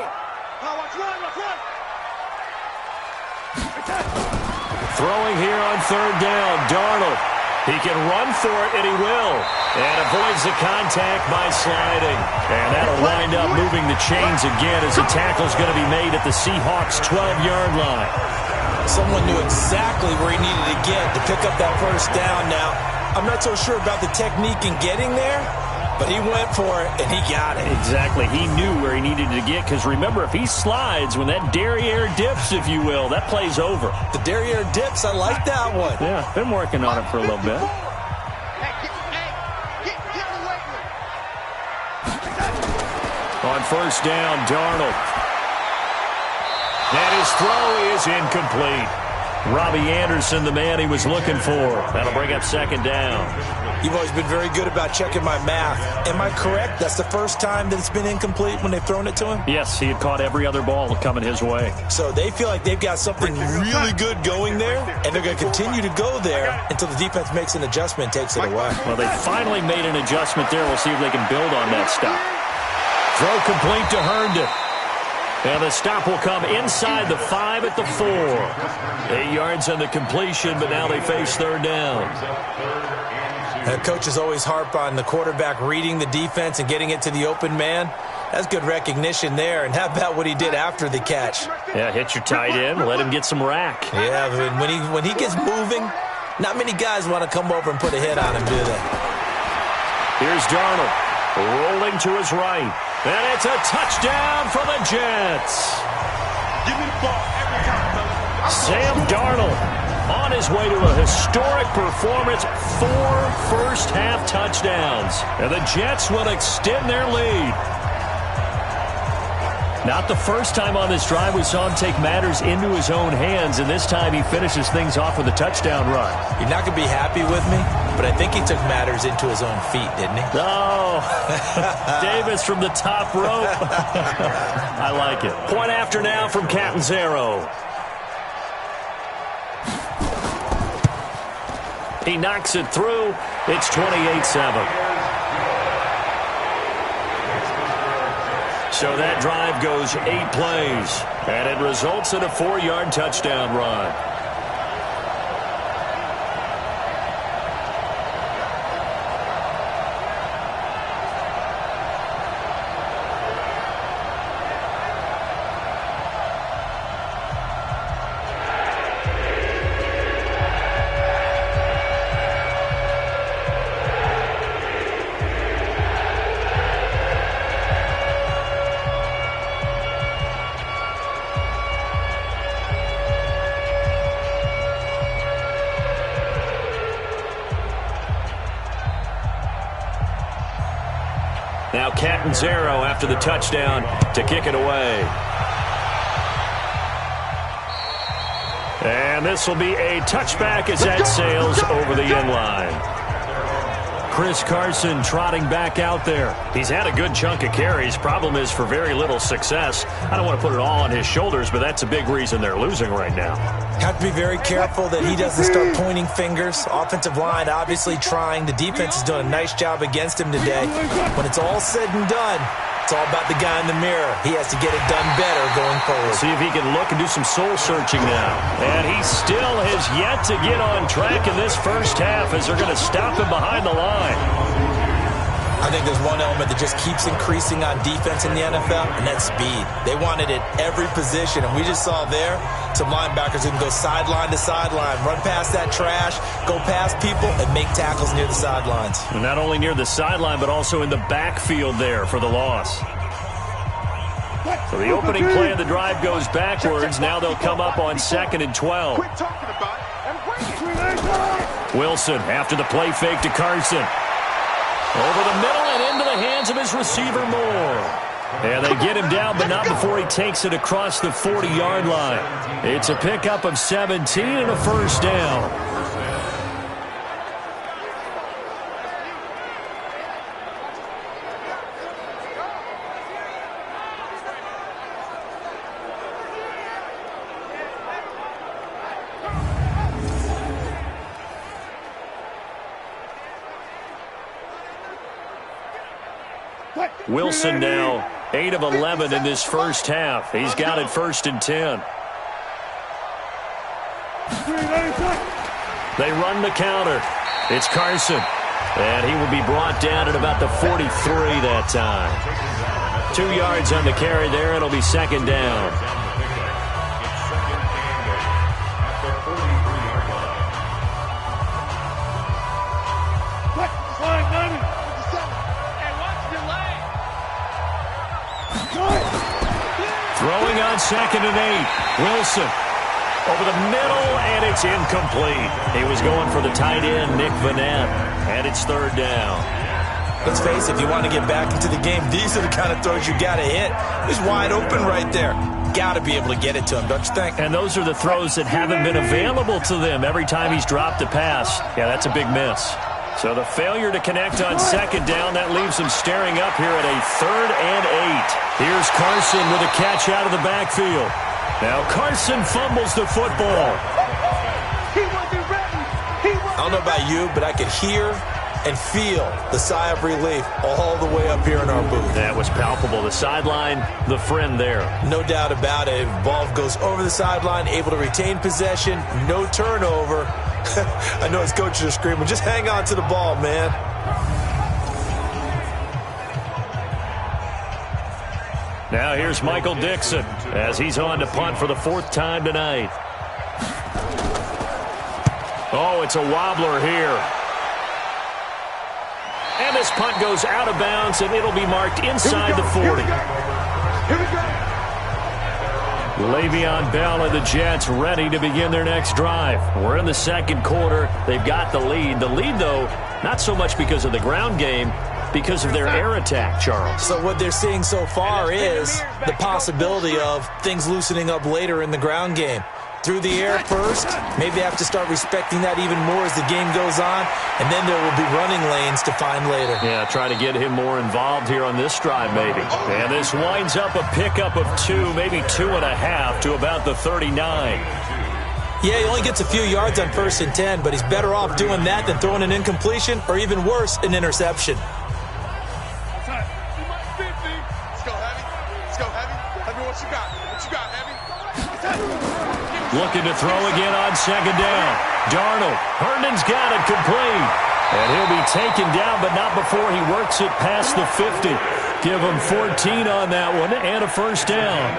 Throwing here on 3rd down, Darnold. He can run for it, and he will. And avoids the contact by sliding. And that'll wind up moving the chains again as the tackle's going to be made at the Seahawks' 12-yard line. Someone knew exactly where he needed to get to pick up that 1st down. Now, I'm not so sure about the technique in getting there, but he went for it, and he got it. Exactly. He knew where he needed to get, because remember, if he slides, when that derriere dips, if you will, that play's over. The derriere dips, I like that one. Yeah, been working on it for a little bit. On 1st down, Darnold. And his throw is incomplete. Robbie Anderson, the man he was looking for. That'll bring up 2nd down. You've always been very good about checking my math. Am I correct? That's the first time that it's been incomplete when they've thrown it to him? Yes, he had caught every other ball coming his way. So they feel like they've got something really good going there, and they're going to continue to go there until the defense makes an adjustment and takes it away. Well, they finally made an adjustment there. We'll see if they can build on that stop. Throw complete to Herndon. And the stop will come inside the 5 at the 4. 8 yards on the completion, but now they face 3rd down. Coaches always harp on the quarterback reading the defense and getting it to the open man. That's good recognition there. And how about what he did after the catch? Yeah, hit your tight end, let him get some rack. Yeah, when he gets moving, not many guys want to come over and put a hit on him, do they? Here's Darnold, rolling to his right. And it's a touchdown for the Jets. Give me the ball every time, brother. Sam Darnold On his way to a historic performance, 4 first-half touchdowns. And the Jets will extend their lead. Not the first time on this drive we saw him take matters into his own hands, and this time he finishes things off with a touchdown run. You're not going to be happy with me, but I think he took matters into his own feet, didn't he? Oh, Davis from the top rope. I like it. Point after now from Catanzaro. He knocks it through. It's 28-7. So that drive goes 8 plays, and it results in a 4-yard touchdown run. Now Catanzaro after the touchdown to kick it away. And this will be a touchback as that sails over the end line. Chris Carson trotting back out there. He's had a good chunk of carries. Problem is for very little success. I don't want to put it all on his shoulders, but that's a big reason they're losing right now. Have to be very careful that he doesn't start pointing fingers. Offensive line obviously trying. The defense has done a nice job against him today. When it's all said and done, it's all about the guy in the mirror. He has to get it done better going forward. See if he can look and do some soul-searching now. And he still has yet to get on track in this first half as they're going to stop him behind the line. I think there's one element that just keeps increasing on defense in the NFL, and that's speed. They want it at every position, and we just saw there some linebackers who can go sideline to sideline, run past that trash, go past people, and make tackles near the sidelines. And not only near the sideline, but also in the backfield there for the loss. So the opening play of the drive goes backwards. Now they'll come up on 2nd and 12. Wilson after the play fake to Carson. Over the middle and into the hands of his receiver, Moore. And they get him down, but not before he takes it across the 40-yard line. It's a pickup of 17 and a first down. Wilson now 8 of 11 in this first half. He's got it 1st and 10. They run the counter. It's Carson. And he will be brought down at about the 43 that time. 2 yards on the carry there. It'll be 2nd down. Throwing on 2nd and 8. Wilson over the middle, and it's incomplete. He was going for the tight end, Nick Vanette, and it's 3rd down. Let's face it, if you want to get back into the game, these are the kind of throws you got to hit. He's wide open right there. Got to be able to get it to him, don't you think? And those are the throws that haven't been available to them every time he's dropped a pass. Yeah, that's a big miss. So the failure to connect on 2nd down, that leaves them staring up here at a 3rd and 8. Here's Carson with a catch out of the backfield. Now Carson fumbles the football. I don't know about you, but I could hear and feel the sigh of relief all the way up here in our booth. That was palpable. The sideline, the friend there. No doubt about it. Ball goes over the sideline, able to retain possession, no turnover. I know his coaches are screaming, just hang on to the ball, man. Now here's Michael Dixon as he's on to punt for the 4th time tonight. Oh, it's a wobbler here. And this punt goes out of bounds, and it'll be marked inside the 40. Here we go. Le'Veon Bell and the Jets ready to begin their next drive. We're in the second quarter. They've got the lead. The lead, though, not so much because of the ground game, because of their air attack, Charles. So what they're seeing so far is the possibility of things loosening up later in the ground game. Through the air first, maybe they have to start respecting that even more as the game goes on, and then there will be running lanes to find later. Yeah, try to get him more involved here on this drive maybe. And this winds up a pickup of 2, maybe 2.5 to about the 39. Yeah, he only gets a few yards on 1st and 10, but he's better off doing that than throwing an incompletion or even worse, an interception. Looking to throw again on second down. Darnold. Herndon's got it complete. And he'll be taken down, but not before he works it past the 50. Give him 14 on that one and a first down.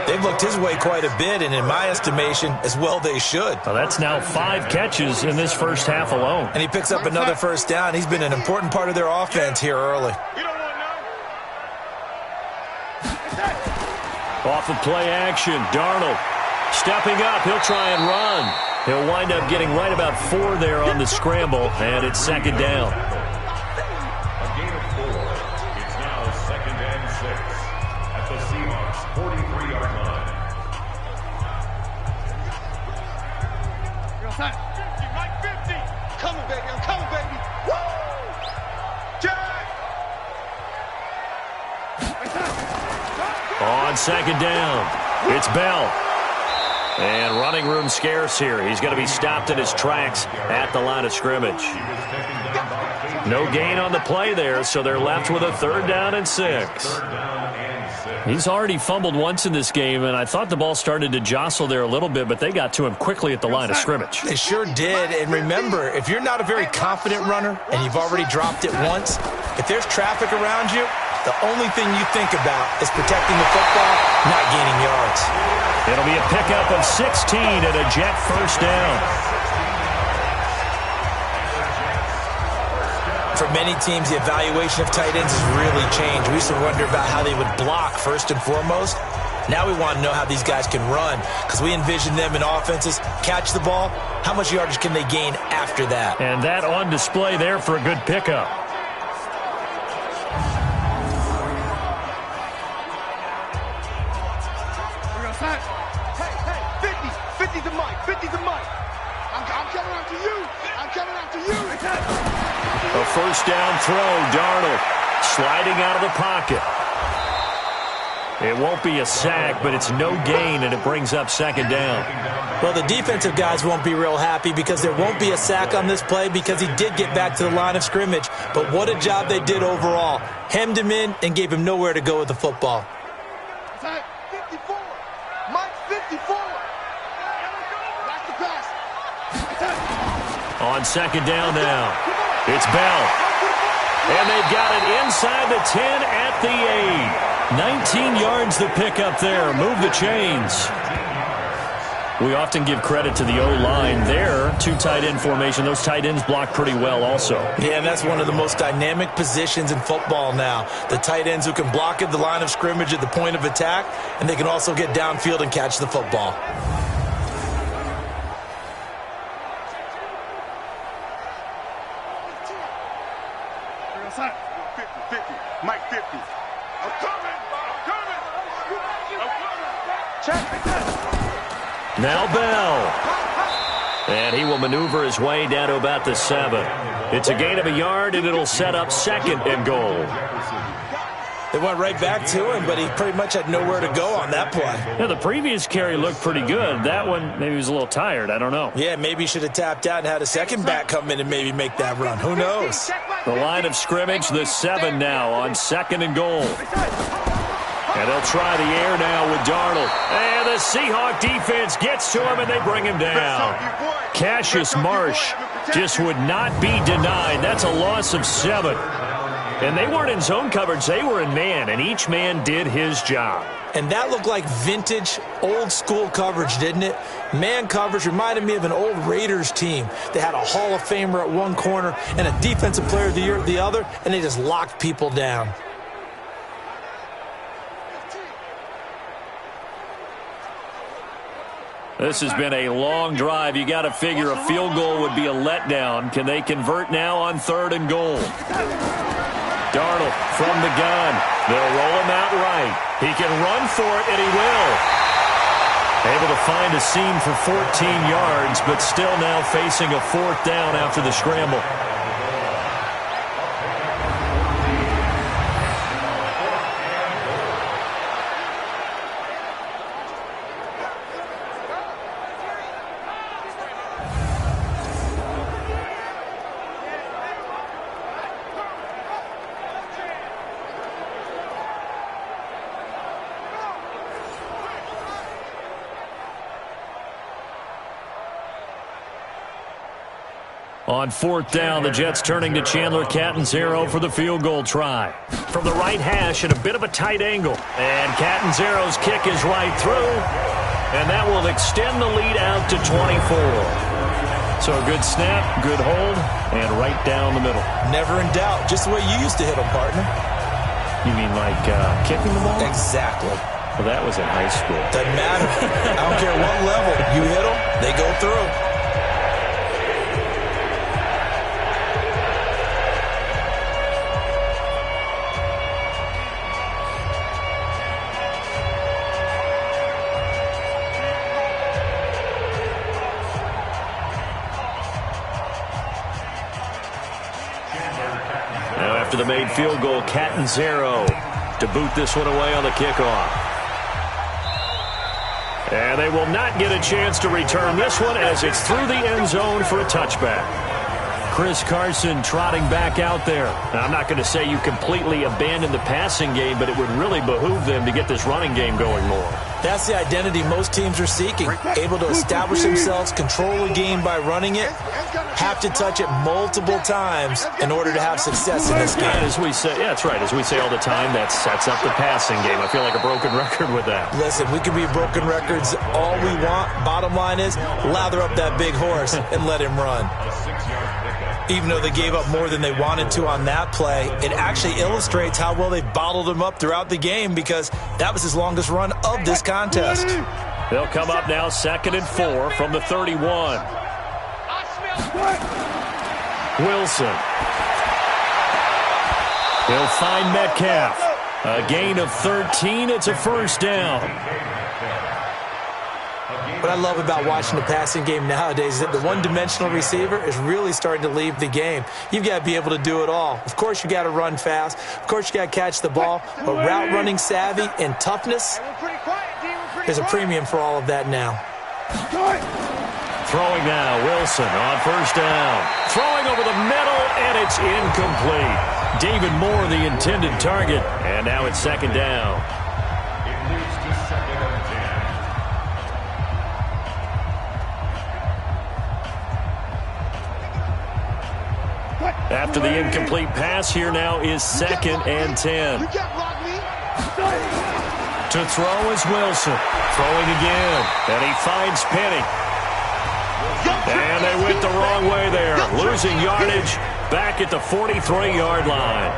They've looked his way quite a bit, and in my estimation, as well they should. Well, that's now 5 catches in this first half alone. And he picks up another first down. He's been an important part of their offense here early. Off of play action, Darnold stepping up. He'll try and run. He'll wind up getting right about 4 there on the scramble, and it's second down. A gain of 4. It's now 2nd and 6 at the Seahawks 43-yard line. 50, Mike 50. Coming, baby. I'm coming, baby. Woo! Jack! On second down, it's Bell. And running room scarce here. He's going to be stopped in his tracks at the line of scrimmage. No gain on the play there, so they're left with a 3rd down and 6. He's already fumbled once in this game, and I thought the ball started to jostle there a little bit, but they got to him quickly at the line of scrimmage. They sure did, and remember, if you're not a very confident runner and you've already dropped it once, if there's traffic around you, the only thing you think about is protecting the football, not gaining yards. It'll be a pickup of 16 and a Jet first down. For many teams, the evaluation of tight ends has really changed. We used to wonder about how they would block first and foremost. Now we want to know how these guys can run, because we envision them in offenses, catch the ball, how much yardage can they gain after that? And that on display there for a good pickup. Hey, 50 to Mike, 50 to Mike. I'm coming after you. I'm coming after you. A first down throw, Darnold sliding out of the pocket. It won't be a sack, but it's no gain, and it brings up second down. Well, the defensive guys won't be real happy because there won't be a sack on this play because he did get back to the line of scrimmage. But what a job they did overall. Hemmed him in and gave him nowhere to go with the football. 54. Mike 54. That's the pass. On second down now, it's Bell. And they've got it inside the 10 at the 8. 19 yards to pick up there. Move the chains. We often give credit to the O-line there. 2 tight end formation. Those tight ends block pretty well also. Yeah, and that's one of the most dynamic positions in football now. The tight ends who can block at the line of scrimmage at the point of attack, and they can also get downfield and catch the football. Mike 50. I'm coming. Check. Now Bell. And he will maneuver his way down to about the 7. It's a gain of a yard, and it'll set up 2nd and goal. They went right back to him, but he pretty much had nowhere to go on that play. Yeah, the previous carry looked pretty good. That one, maybe he was a little tired. I don't know. Yeah, maybe he should have tapped out and had a second back come in and maybe make that run. Who knows? The line of scrimmage, the 7 now on 2nd and goal. And they'll try the air now with Darnold. And the Seahawk defense gets to him, and they bring him down. Cassius Marsh just would not be denied. That's a loss of 7. And they weren't in zone coverage. They were in man, and each man did his job. And that looked like vintage, old-school coverage, didn't it? Man coverage reminded me of an old Raiders team. They had a Hall of Famer at one corner and a Defensive Player of the Year at the other, and they just locked people down. This has been a long drive. You got to figure a field goal would be a letdown. Can they convert now on 3rd and goal? Darnold from the gun. They'll roll him out right. He can run for it, and he will. Able to find a seam for 14 yards, but still now facing a 4th down after the scramble. On 4th down, the Jets turning to Chandler Catanzaro for the field goal try. From the right hash at a bit of a tight angle. And Catanzaro's kick is right through. And that will extend the lead out to 24. So a good snap, good hold, and right down the middle. Never in doubt. Just the way you used to hit them, partner. You mean like kicking the ball? Exactly. Well, that was in high school. Doesn't matter. I don't care what level. You hit them, they go through. After the made field goal, Catanzaro to boot this one away on the kickoff. And they will not get a chance to return this one as it's through the end zone for a touchback. Chris Carson trotting back out there. Now, I'm not going to say you completely abandon the passing game, but it would really behoove them to get this running game going more. That's the identity most teams are seeking. Able to establish themselves, control the game by running it, have to touch it multiple times in order to have success in this game. And as we say, yeah, that's right. As we say all the time, that sets up the passing game. I feel like a broken record with that. Listen, we can be broken records all we want. Bottom line is, lather up that big horse and let him run. Even though they gave up more than they wanted to on that play, it actually illustrates how well they bottled him up throughout the game because that was his longest run of this contest. They'll come up now 2nd and 4 from the 31. Wilson. He'll find Metcalf. A gain of 13. It's a 1st down. What I love about watching the passing game nowadays is that the one-dimensional receiver is really starting to leave the game. You've got to be able to do it all. Of course, you got to run fast. Of course, you got to catch the ball. But route running savvy and toughness, there's a premium for all of that now. Throwing now, Wilson on 1st down. Throwing over the middle, and it's incomplete. David Moore, the intended target. And now it's 2nd down. It leads to 2nd and 10. After the incomplete pass, here now is 2nd and 10. To throw is Wilson. Throwing again. And he finds Penny. And they went the wrong way there. Losing yardage back at the 43-yard line.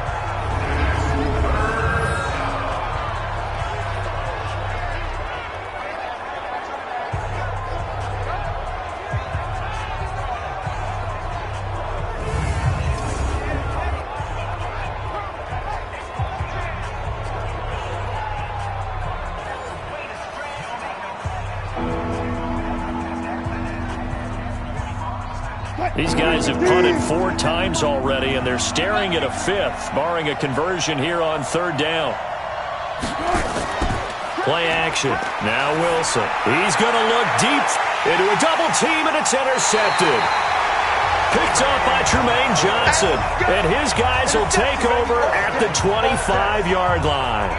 These guys have punted 4 times already, and they're staring at a 5th, barring a conversion here on 3rd down. Play action. Now Wilson. He's going to look deep into a double team, and it's intercepted. Picked up by Tremaine Johnson, and his guys will take over at the 25-yard line.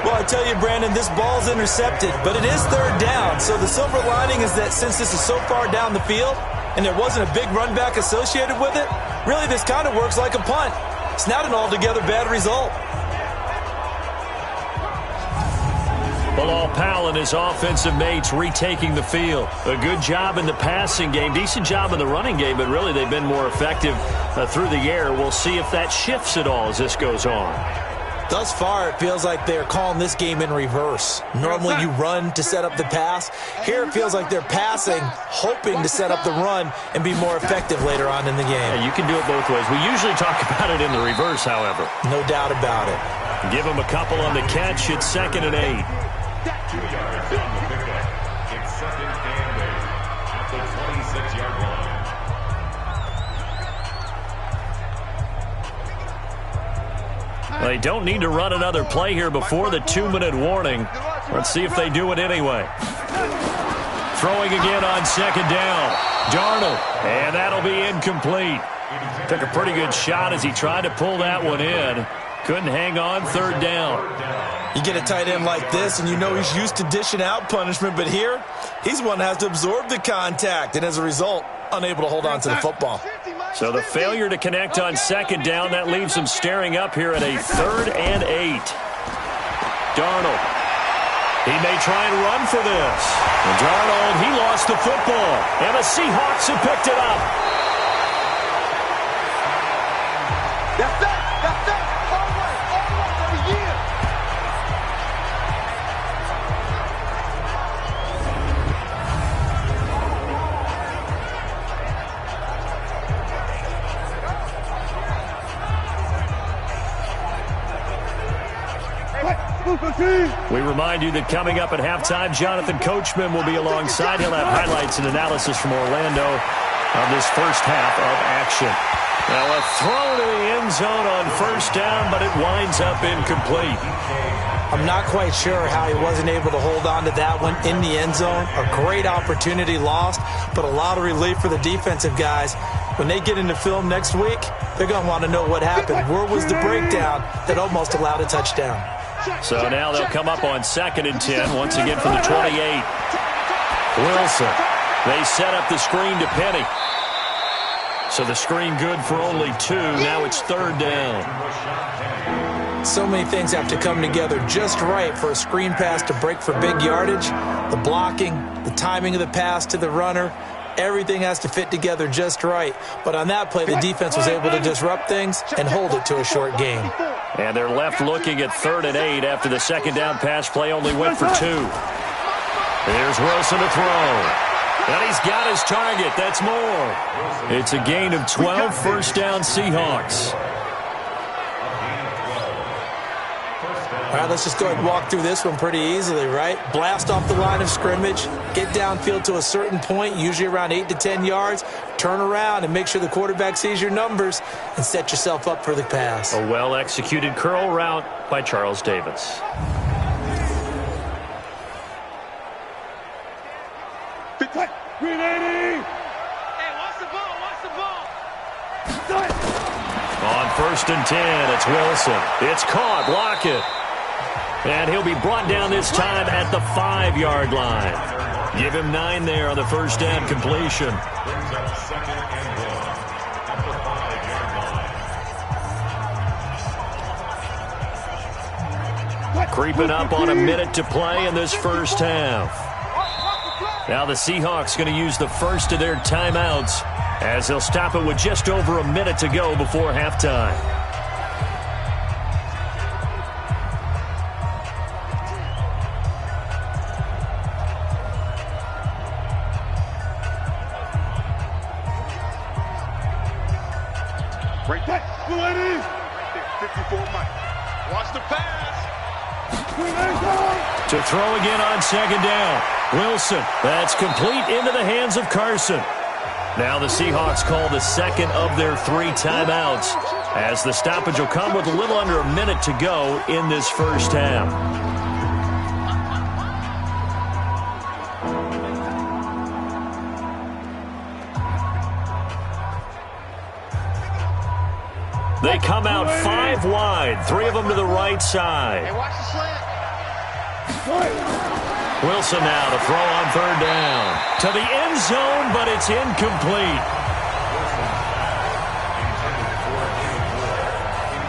Well, I tell you, Brandon, this ball's intercepted, but it is 3rd down. So the silver lining is that since this is so far down the field, and there wasn't a big run back associated with it, really this kind of works like a punt. It's not an altogether bad result. Bilal Powell and his offensive mates retaking the field. A good job in the passing game, decent job in the running game, but really they've been more effective through the air. We'll see if that shifts at all as this goes on. Thus far, it feels like they're calling this game in reverse. Normally you run to set up the pass. Here it feels like they're passing, hoping to set up the run and be more effective later on in the game. Yeah, you can do it both ways. We usually talk about it in the reverse, however. No doubt about it. Give them a couple on the catch. It's 2nd and 8. 2 yards on the pickup. It's 2nd and 8 at the 26-yard line. They don't need to run another play here before the 2-minute warning. Let's see if they do it anyway. Throwing again on 2nd down. Darnold, and that'll be incomplete. Took a pretty good shot as he tried to pull that one in. Couldn't hang on. 3rd down. You get a tight end like this, and you know he's used to dishing out punishment, but here, he's one that has to absorb the contact, and as a result, unable to hold on to the football. So the failure to connect on 2nd down, that leaves him staring up here at a 3rd and 8. Darnold. He may try and run for this. And Darnold, he lost the football. And the Seahawks have picked it up. That's it. That's it. All right for the year. We remind you that coming up at halftime, Jonathan Coachman will be alongside. He'll have highlights and analysis from Orlando of this first half of action. Now a throw to the end zone on 1st down, but it winds up incomplete. I'm not quite sure how he wasn't able to hold on to that one in the end zone. A great opportunity lost, but a lot of relief for the defensive guys. When they get into film next week, they're going to want to know what happened. Where was the breakdown that almost allowed a touchdown? So now they'll come up on 2nd and 10, once again from the 28. Wilson. They set up the screen to Penny. So the screen good for only 2. Now it's 3rd down. So many things have to come together just right for a screen pass to break for big yardage. The blocking, the timing of the pass to the runner, everything has to fit together just right. But on that play, the defense was able to disrupt things and hold it to a short game. And they're left looking at 3rd and 8 after the 2nd down pass play only went for 2. Here's Wilson to throw. And he's got his target. That's more. It's a gain of 12, 1st down Seahawks. All right, let's just go ahead and walk through this one pretty easily, right? Blast off the line of scrimmage, get downfield to a certain point, usually around 8 to 10 yards, turn around and make sure the quarterback sees your numbers and set yourself up for the pass. A well-executed curl route by Charles Davis. On 1st and 10, it's Wilson. It's caught. Block it. And he'll be brought down this time at the 5-yard line. Give him 9 there on the 1st down completion. Brings up 2nd and 1 at the 5-yard line. Creeping up on a minute to play in this first half. Now the Seahawks going to use the first of their timeouts as they'll stop it with just over a minute to go before halftime. Right there. Blue ladies. 54 Mike. Watch the pass. To throw again on 2nd down. Wilson. That's complete into the hands of Carson. Now the Seahawks call the 2nd of their 3 timeouts as the stoppage will come with a little under a minute to go in this first half. They come out 5 wide, 3 of them to the right side. Hey, watch the slant. Wilson now to throw on 3rd down. To the end zone, but it's incomplete.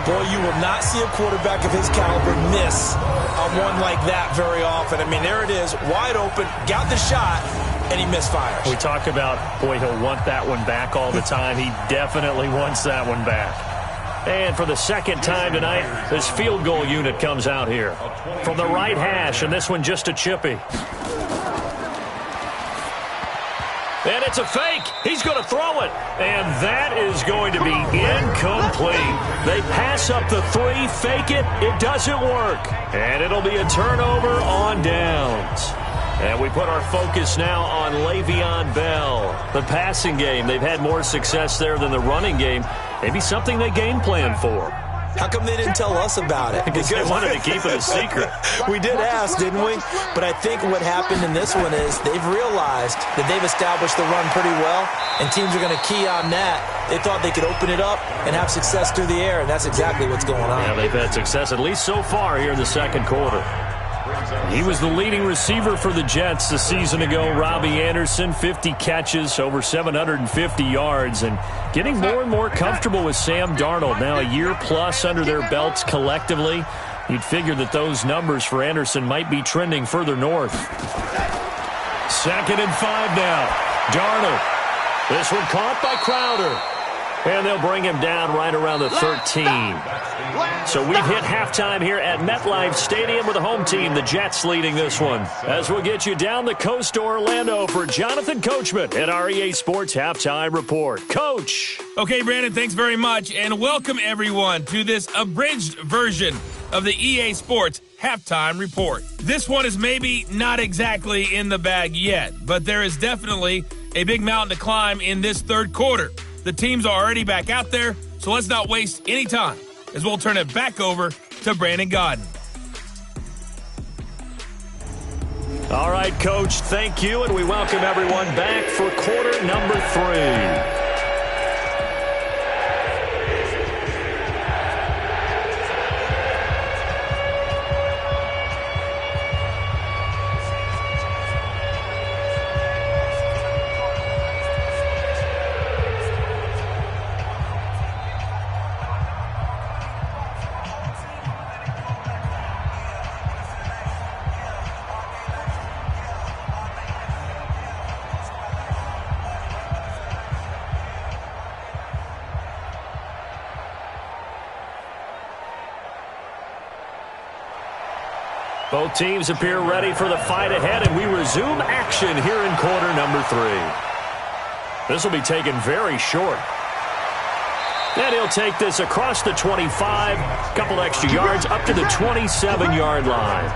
Boy, you will not see a quarterback of his caliber miss on one like that very often. I mean, there it is, wide open, got the shot, and he misfires. We talk about, boy, he'll want that one back all the time. He definitely wants that one back. And for the second time tonight, this field goal unit comes out here. From the right hash, and this one just a chippy. And it's a fake. He's going to throw it. And that is going to be incomplete. They pass up the 3, fake it. It doesn't work. And it'll be a turnover on downs. And we put our focus now on Le'Veon Bell. The passing game, they've had more success there than the running game. Maybe something they game plan for. How come they didn't tell us about it? Because they wanted to keep it a secret. We did ask, didn't we? But I think what happened in this one is they've realized that they've established the run pretty well, and teams are going to key on that. They thought they could open it up and have success through the air, and that's exactly what's going on. Yeah, they've had success at least so far here in the second quarter. He was the leading receiver for the Jets a season ago. Robbie Anderson, 50 catches, over 750 yards, and getting more and more comfortable with Sam Darnold. Now a year plus under their belts collectively. You'd figure that those numbers for Anderson might be trending further north. 2nd and 5 now. Darnold. This one caught by Crowder. And they'll bring him down right around the 13. So we've hit halftime here at MetLife Stadium with the home team, the Jets, leading this one. As we'll get you down the coast to Orlando for Jonathan Coachman at our EA Sports Halftime Report. Coach. Okay, Brandon, thanks very much. And welcome, everyone, to this abridged version of the EA Sports Halftime Report. This one is maybe not exactly in the bag yet, but there is definitely a big mountain to climb in this third quarter. The teams are already back out there, so let's not waste any time as we'll turn it back over to Brandon Godden. All right, Coach, thank you, and we welcome everyone back for quarter number 3. Both teams appear ready for the fight ahead, and we resume action here in quarter number 3. This will be taken very short. And he'll take this across the 25, couple extra yards up to the 27-yard line.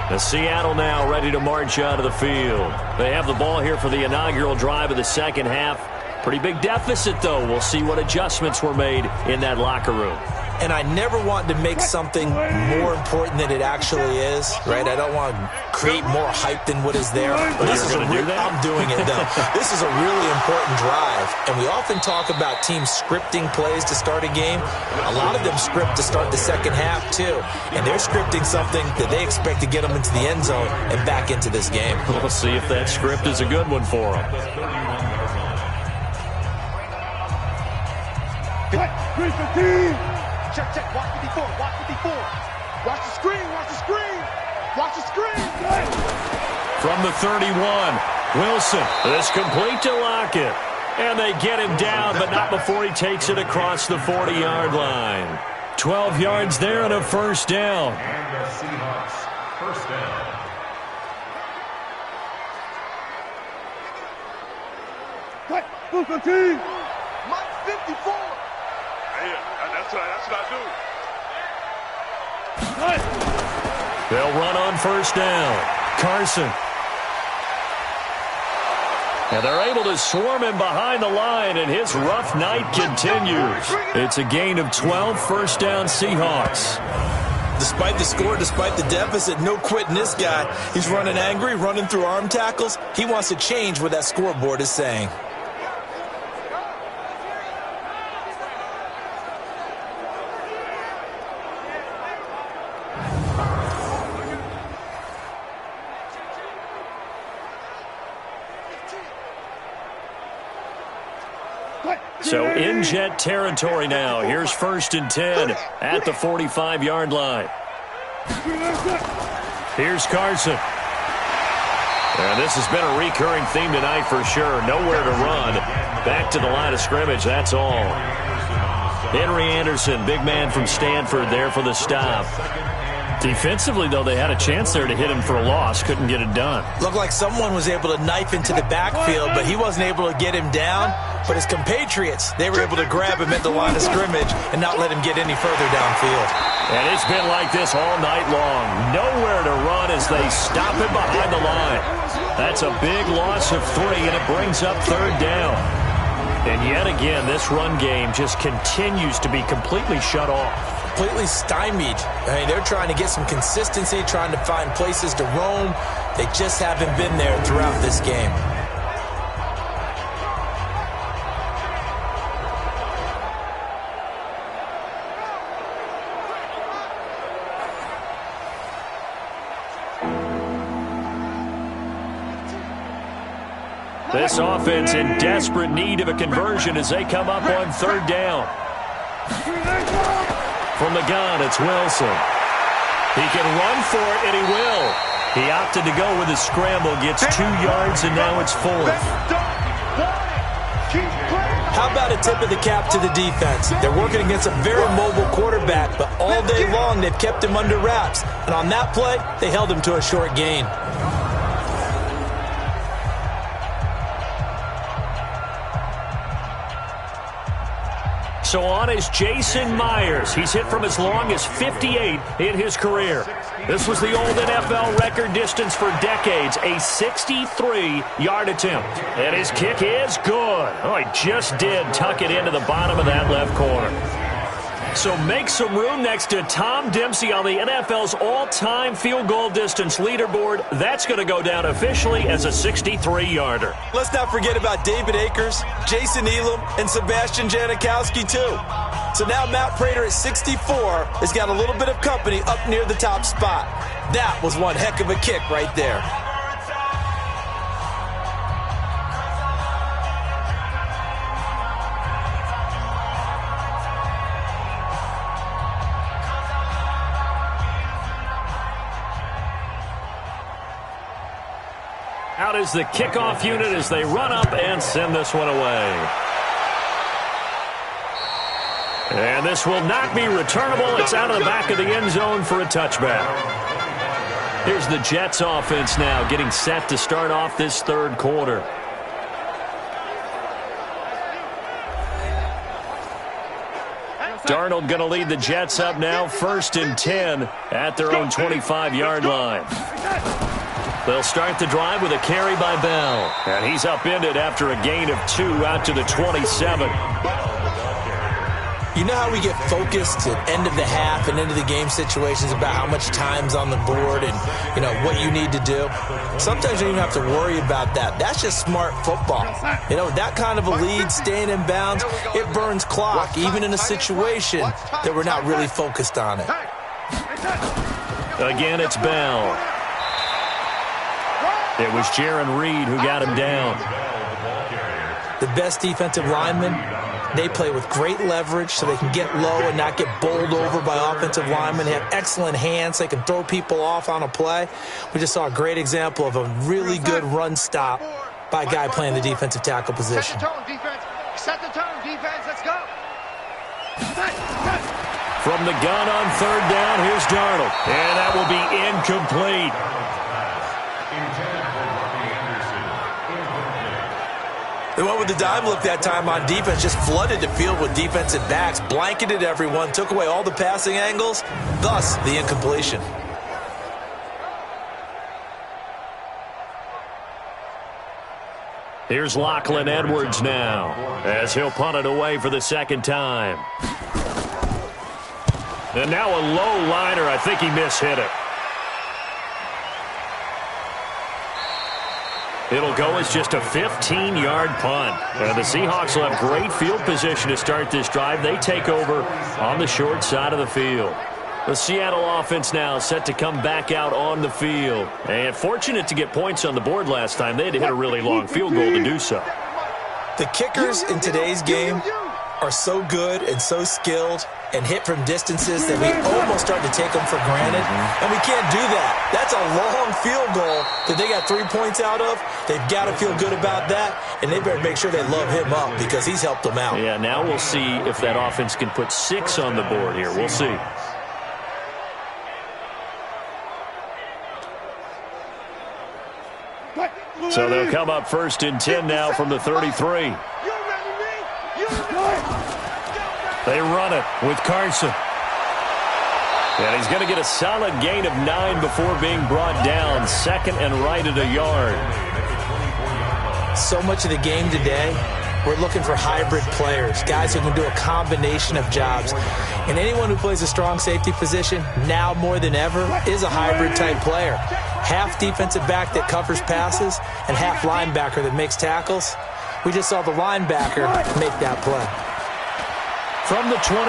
The Seattle now ready to march out of the field. They have the ball here for the inaugural drive of the second half. Pretty big deficit, though. We'll see what adjustments were made in that locker room. And I never want to make something more important than it actually is, right? I don't want to create more hype than what is there. But this is I'm doing it, though. This is a really important drive. And we often talk about teams scripting plays to start a game. A lot of them script to start the second half, too. And they're scripting something that they expect to get them into the end zone and back into this game. We'll see if that script is a good one for them. Check, check, watch 54, watch 54. Watch the screen, watch the screen. Watch the screen. From the 31, Wilson. This complete to Lockett. And they get him down, but not before he takes it across the 40-yard line. 12 yards there and a first down. And the Seahawks, first down. Cut, Wilson team. Mike 54. That's what I do. They'll run on first down. Carson. And they're able to swarm him behind the line, and his rough night continues. It's a gain of 12, first down Seahawks. Despite the score, despite the deficit, no quitting this guy. He's running angry, running through arm tackles. He wants to change what that scoreboard is saying. So in Jet territory now. Here's 1st and 10 at the 45-yard line. Here's Carson. And this has been a recurring theme tonight for sure. Nowhere to run. Back to the line of scrimmage, that's all. Henry Anderson, big man from Stanford, there for the stop. Defensively, though, they had a chance there to hit him for a loss. Couldn't get it done. Looked like someone was able to knife into the backfield, but he wasn't able to get him down. But his compatriots, they were able to grab him at the line of scrimmage and not let him get any further downfield. And it's been like this all night long. Nowhere to run as they stop him behind the line. That's a big loss of 3, and it brings up 3rd down. And yet again, this run game just continues to be completely shut off. Completely stymied. I mean, they're trying to get some consistency, trying to find places to roam. They just haven't been there throughout this game. This offense in desperate need of a conversion as they come up on 3rd down. From the gun, it's Wilson. He can run for it, and he will. He opted to go with a scramble, gets 2 yards, and now it's 4th. How about a tip of the cap to the defense? They're working against a very mobile quarterback, but all day long they've kept him under wraps. And on that play, they held him to a short gain. So on is Jason Myers. He's hit from as long as 58 in his career. This was the old NFL record distance for decades, a 63-yard attempt. And his kick is good. Oh, he just did tuck it into the bottom of that left corner. So make some room next to Tom Dempsey on the NFL's all-time field goal distance leaderboard. That's going to go down officially as a 63-yarder. Let's not forget about David Akers, Jason Elam, and Sebastian Janikowski, too. So now Matt Prater at 64 has got a little bit of company up near the top spot. That was one heck of a kick right there. Out is the kickoff unit as they run up and send this one away. And this will not be returnable. It's out of the back of the end zone for a touchback. Here's the Jets offense now getting set to start off this 3rd quarter. Darnold going to lead the Jets up now, 1st and 10 at their own 25-yard line. They'll start the drive with a carry by Bell. And he's upended after a gain of 2 out to the 27. You know how we get focused at end of the half and into the game situations about how much time's on the board and, you know, what you need to do? Sometimes you don't even have to worry about that. That's just smart football. You know, that kind of a lead, staying in bounds, it burns clock, even in a situation that we're not really focused on it. Again, it's Bell. It was Jaron Reed who got him down. The best defensive linemen, they play with great leverage so they can get low and not get bowled over by offensive linemen. They have excellent hands. They can throw people off on a play. We just saw a great example of a really good run stop by a guy playing the defensive tackle position. Set the tone, defense. Set the tone, defense. Let's go. From the gun on 3rd down, here's Darnold. And that will be incomplete. They went with the dime look that time on defense, just flooded the field with defensive backs, blanketed everyone, took away all the passing angles, thus the incompletion. Here's Lachlan Edwards now, as he'll punt it away for the 2nd time. And now a low liner. I think he mishit it. It'll go as just a 15-yard punt. The Seahawks will have great field position to start this drive. They take over on the short side of the field. The Seattle offense now set to come back out on the field. And fortunate to get points on the board last time. They had to hit a really long field goal to do so. The kickers in today's game, are so good and so skilled and hit from distances that we almost start to take them for granted, and we can't do that. That's a long field goal that they got 3 points out of. They've got to feel good about that, and they better make sure they love him up because he's helped them out. Yeah, now we'll see if that offense can put 6 on the board here. We'll see. So they'll come up 1st and 10 now from the 33. They run it with Carson. And he's going to get a solid gain of 9 before being brought down. 2nd and right at a yard. So much of the game today, we're looking for hybrid players, guys who can do a combination of jobs. And anyone who plays a strong safety position, now more than ever, is a hybrid-type player. Half defensive back that covers passes and half linebacker that makes tackles. We just saw the linebacker make that play. From the 24,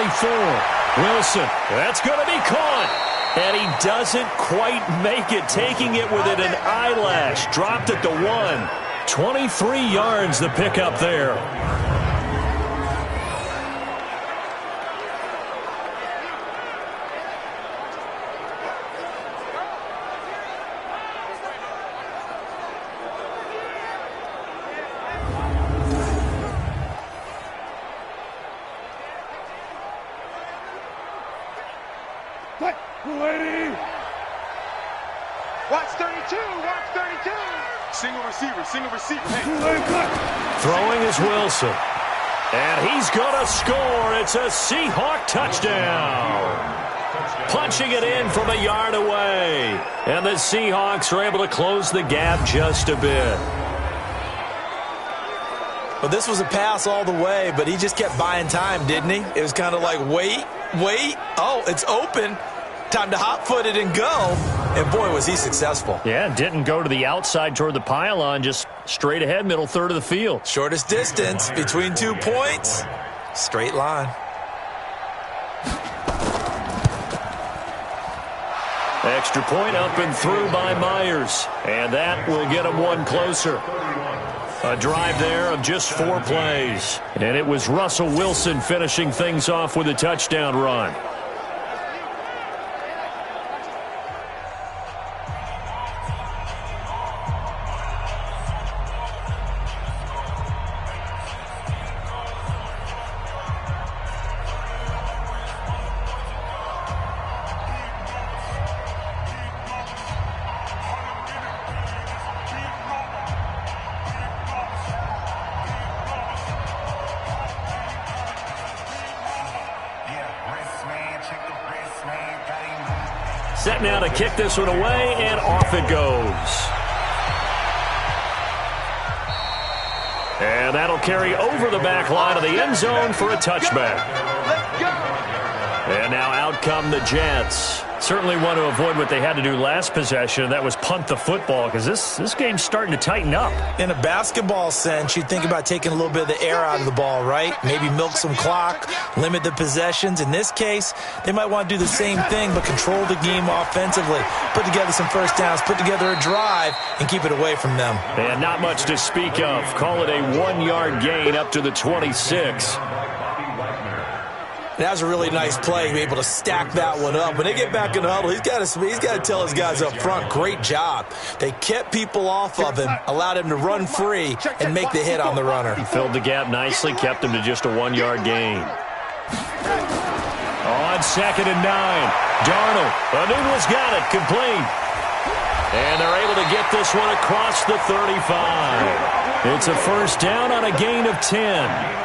Wilson. That's going to be caught. And he doesn't quite make it, taking it within an eyelash. Dropped at the 1. 23 yards the pickup there. Watch 32, watch 32. Single receiver. Hey. Throwing is Wilson. And he's going to score. It's a Seahawk touchdown. Punching it in from a yard away. And the Seahawks are able to close the gap just a bit. Well, this was a pass all the way, but he just kept buying time, didn't he? It was kind of like, wait. Oh, it's open. Time to hot-foot it and go. And, boy, was he successful. Yeah, didn't go to the outside toward the pylon, just straight ahead, middle third of the field. Shortest distance between 2 points. Straight line. Extra point up and through by Myers. And that will get him one closer. A drive there of just 4 plays. And it was Russell Wilson finishing things off with a touchdown run. Set now to kick this one away, and off it goes. And that'll carry over the back line of the end zone for a touchback. And now out come the Jets. Certainly want to avoid what they had to do last possession. That was punt the football, because this game's starting to tighten up. In a basketball sense, you'd think about taking a little bit of the air out of the ball, right? Maybe milk some clock, limit the possessions. In this case, they might want to do the same thing, but control the game offensively. Put together some first downs, put together a drive, and keep it away from them. And not much to speak of. Call it a 1-yard gain up to the 26. That was a really nice play, be able to stack that one up. When they get back in the huddle, he's got to tell his guys up front, great job. They kept people off of him, allowed him to run free and make the hit on the runner. He filled the gap nicely, kept him to just a 1-yard gain. On 2nd and 9, Darnold. Anunwa's got it, complete. And they're able to get this one across the 35. It's a first down on a gain of 10.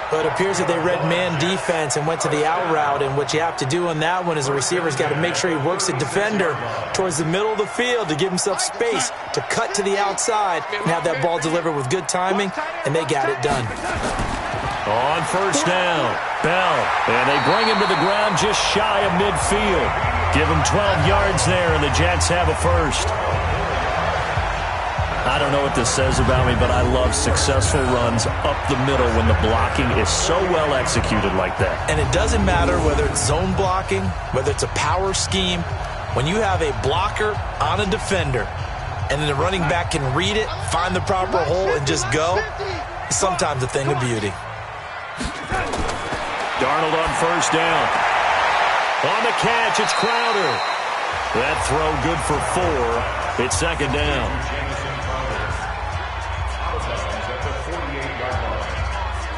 But it appears that they read man defense and went to the out route, and what you have to do on that one is the receiver's got to make sure he works the defender towards the middle of the field to give himself space to cut to the outside and have that ball delivered with good timing, and they got it done. On first down, Bell, and they bring him to the ground just shy of midfield. Give him 12 yards there, and the Jets have a first. I don't know what this says about me, but I love successful runs up the middle when the blocking is so well executed like that. And it doesn't matter whether it's zone blocking, whether it's a power scheme. When you have a blocker on a defender and then the running back can read it, find the proper hole, and just go, it's sometimes a thing of beauty. Darnold on first down. On the catch, it's Crowder. That throw good for 4. It's second down. Out of bounds at the 48-yard line.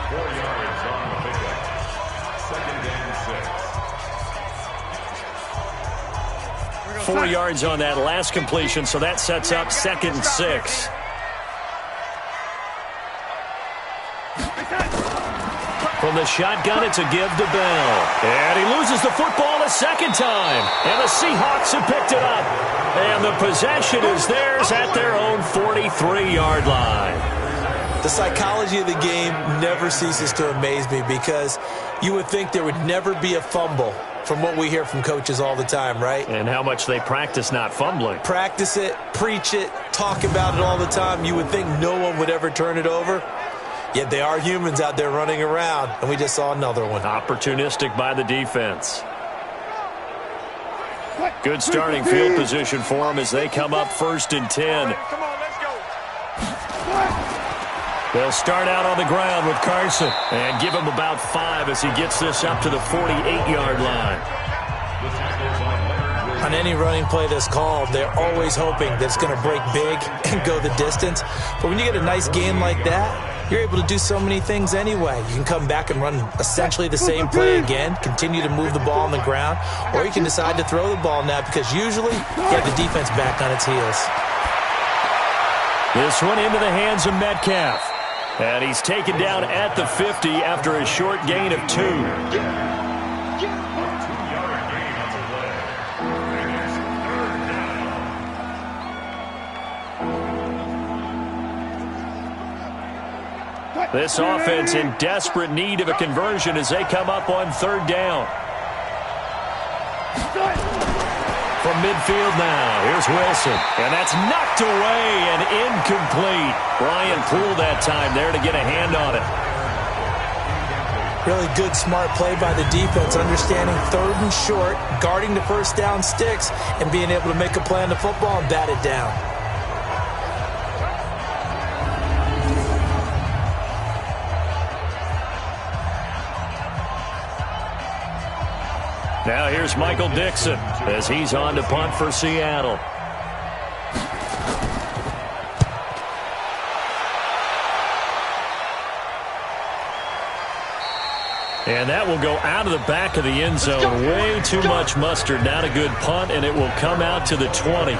4 yards on the pickup. Second and 6. 4 yards on that last completion, so that sets up second and 6. From the shotgun, it's a give to Bell. And he loses the football a second time. And the Seahawks have picked it up. And the possession is theirs at their own 43-yard line. The psychology of the game never ceases to amaze me because you would think there would never be a fumble from what we hear from coaches all the time, right? And how much they practice not fumbling. Practice it, preach it, talk about it all the time. You would think no one would ever turn it over. Yet they are humans out there running around, and we just saw another one. Opportunistic by the defense. Good starting field position for them as they come up first and 10. Come on, let's go. They'll start out on the ground with Carson and give him about 5 as he gets this up to the 48-yard line. On any running play that's called, they're always hoping that it's going to break big and go the distance. But when you get a nice game like that, you're able to do so many things anyway. You can come back and run essentially the same play again, continue to move the ball on the ground, or you can decide to throw the ball now because usually you have the defense back on its heels. This one into the hands of Metcalf. And he's taken down at the 50 after a short gain of 2. This offense in desperate need of a conversion as they come up on third down. From midfield now, here's Wilson. And that's knocked away and incomplete. Ryan Poole that time there to get a hand on it. Really good, smart play by the defense, understanding third and short, guarding the first down sticks, and being able to make a play on the football and bat it down. Now here's Michael Dixon as he's on to punt for Seattle. And that will go out of the back of the end zone. Way too much mustard. Not a good punt, and it will come out to the 20.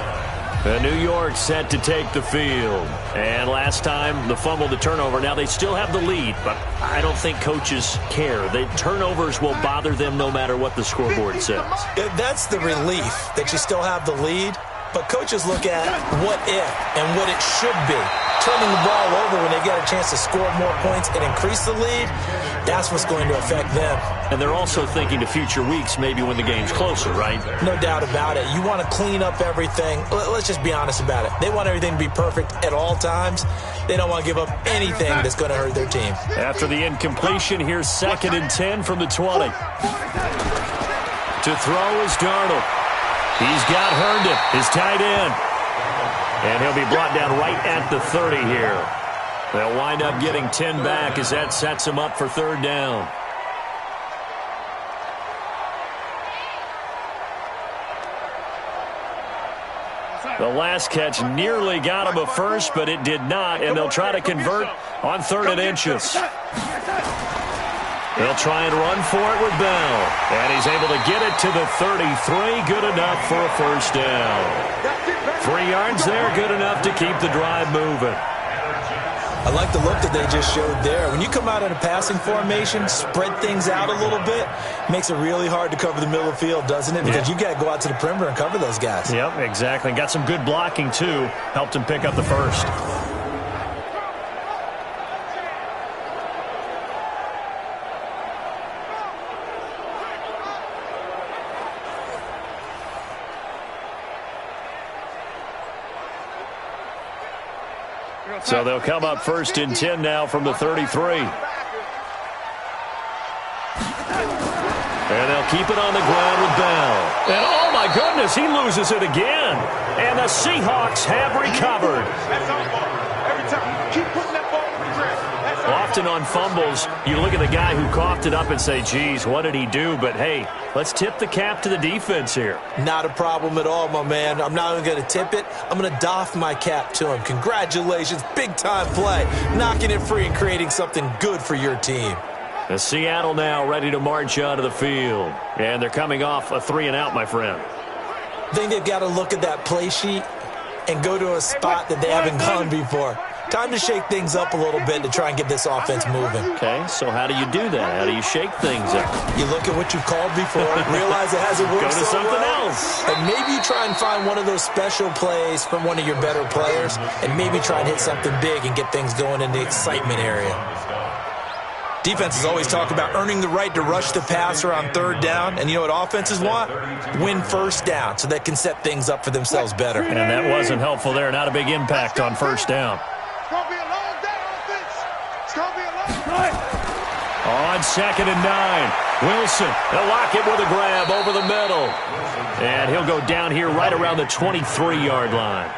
New York set to take the field. And last time, the fumble, the turnover. Now they still have the lead, but I don't think coaches care. The turnovers will bother them no matter what the scoreboard says. That's the relief that you still have the lead. But coaches look at what if and what it should be. Turning the ball over when they get a chance to score more points and increase the lead, that's what's going to affect them. And they're also thinking to future weeks, maybe when the game's closer, right? No doubt about it. You want to clean up everything. Let's just be honest about it. They want everything to be perfect at all times. They don't want to give up anything that's going to hurt their team. After the incompletion, here's second and 10 from the 20. To throw is Darnold. He's got Herndon, his tight end. And he'll be brought down right at the 30 here. They'll wind up getting 10 back as that sets them up for third down. The last catch nearly got him a first, but it did not, and they'll try to convert on third and inches. They'll try and run for it with Bell. And he's able to get it to the 33. Good enough for a first down. 3 yards there, good enough to keep the drive moving. I like the look that they just showed there. When you come out in a passing formation, spread things out a little bit, makes it really hard to cover the middle of the field, doesn't it? Because you got to go out to the perimeter and cover those guys. Yep, exactly. Got some good blocking, too. Helped him pick up the first. So they'll come up first and 10 now from the 33. And they'll keep it on the ground with Bell. And oh my goodness, he loses it again. And the Seahawks have recovered. Every time. Keep putting that ball in the grip. often on fumbles, you look at the guy who coughed it up and say, geez, what did he do? But, hey, let's tip the cap to the defense here. Not a problem at all, my man. I'm not even going to tip it. I'm going to doff my cap to him. Congratulations. Big-time play. Knocking it free and creating something good for your team. The Seattle now ready to march onto the field. And they're coming off a 3-and-out, my friend. I think they've got to look at that play sheet and go to a spot that they haven't gone before. Time to shake things up a little bit to try and get this offense moving. Okay, so how do you do that? How do you shake things up? You look at what you've called before, realize it hasn't worked Go to so something well, else. and maybe you try and find one of those special plays from one of your better players, and maybe try and hit something big and get things going in the excitement area. Defenses always talk about earning the right to rush the passer on third down, and you know what offenses want? Win first down so they can set things up for themselves better. And that wasn't helpful there. Not a big impact on first down. It's going to be a long day, offense. It's going to be a long day. On 2nd and 9, Wilson, they'll lock it with a grab over the middle. And he'll go down here right around the 23-yard line.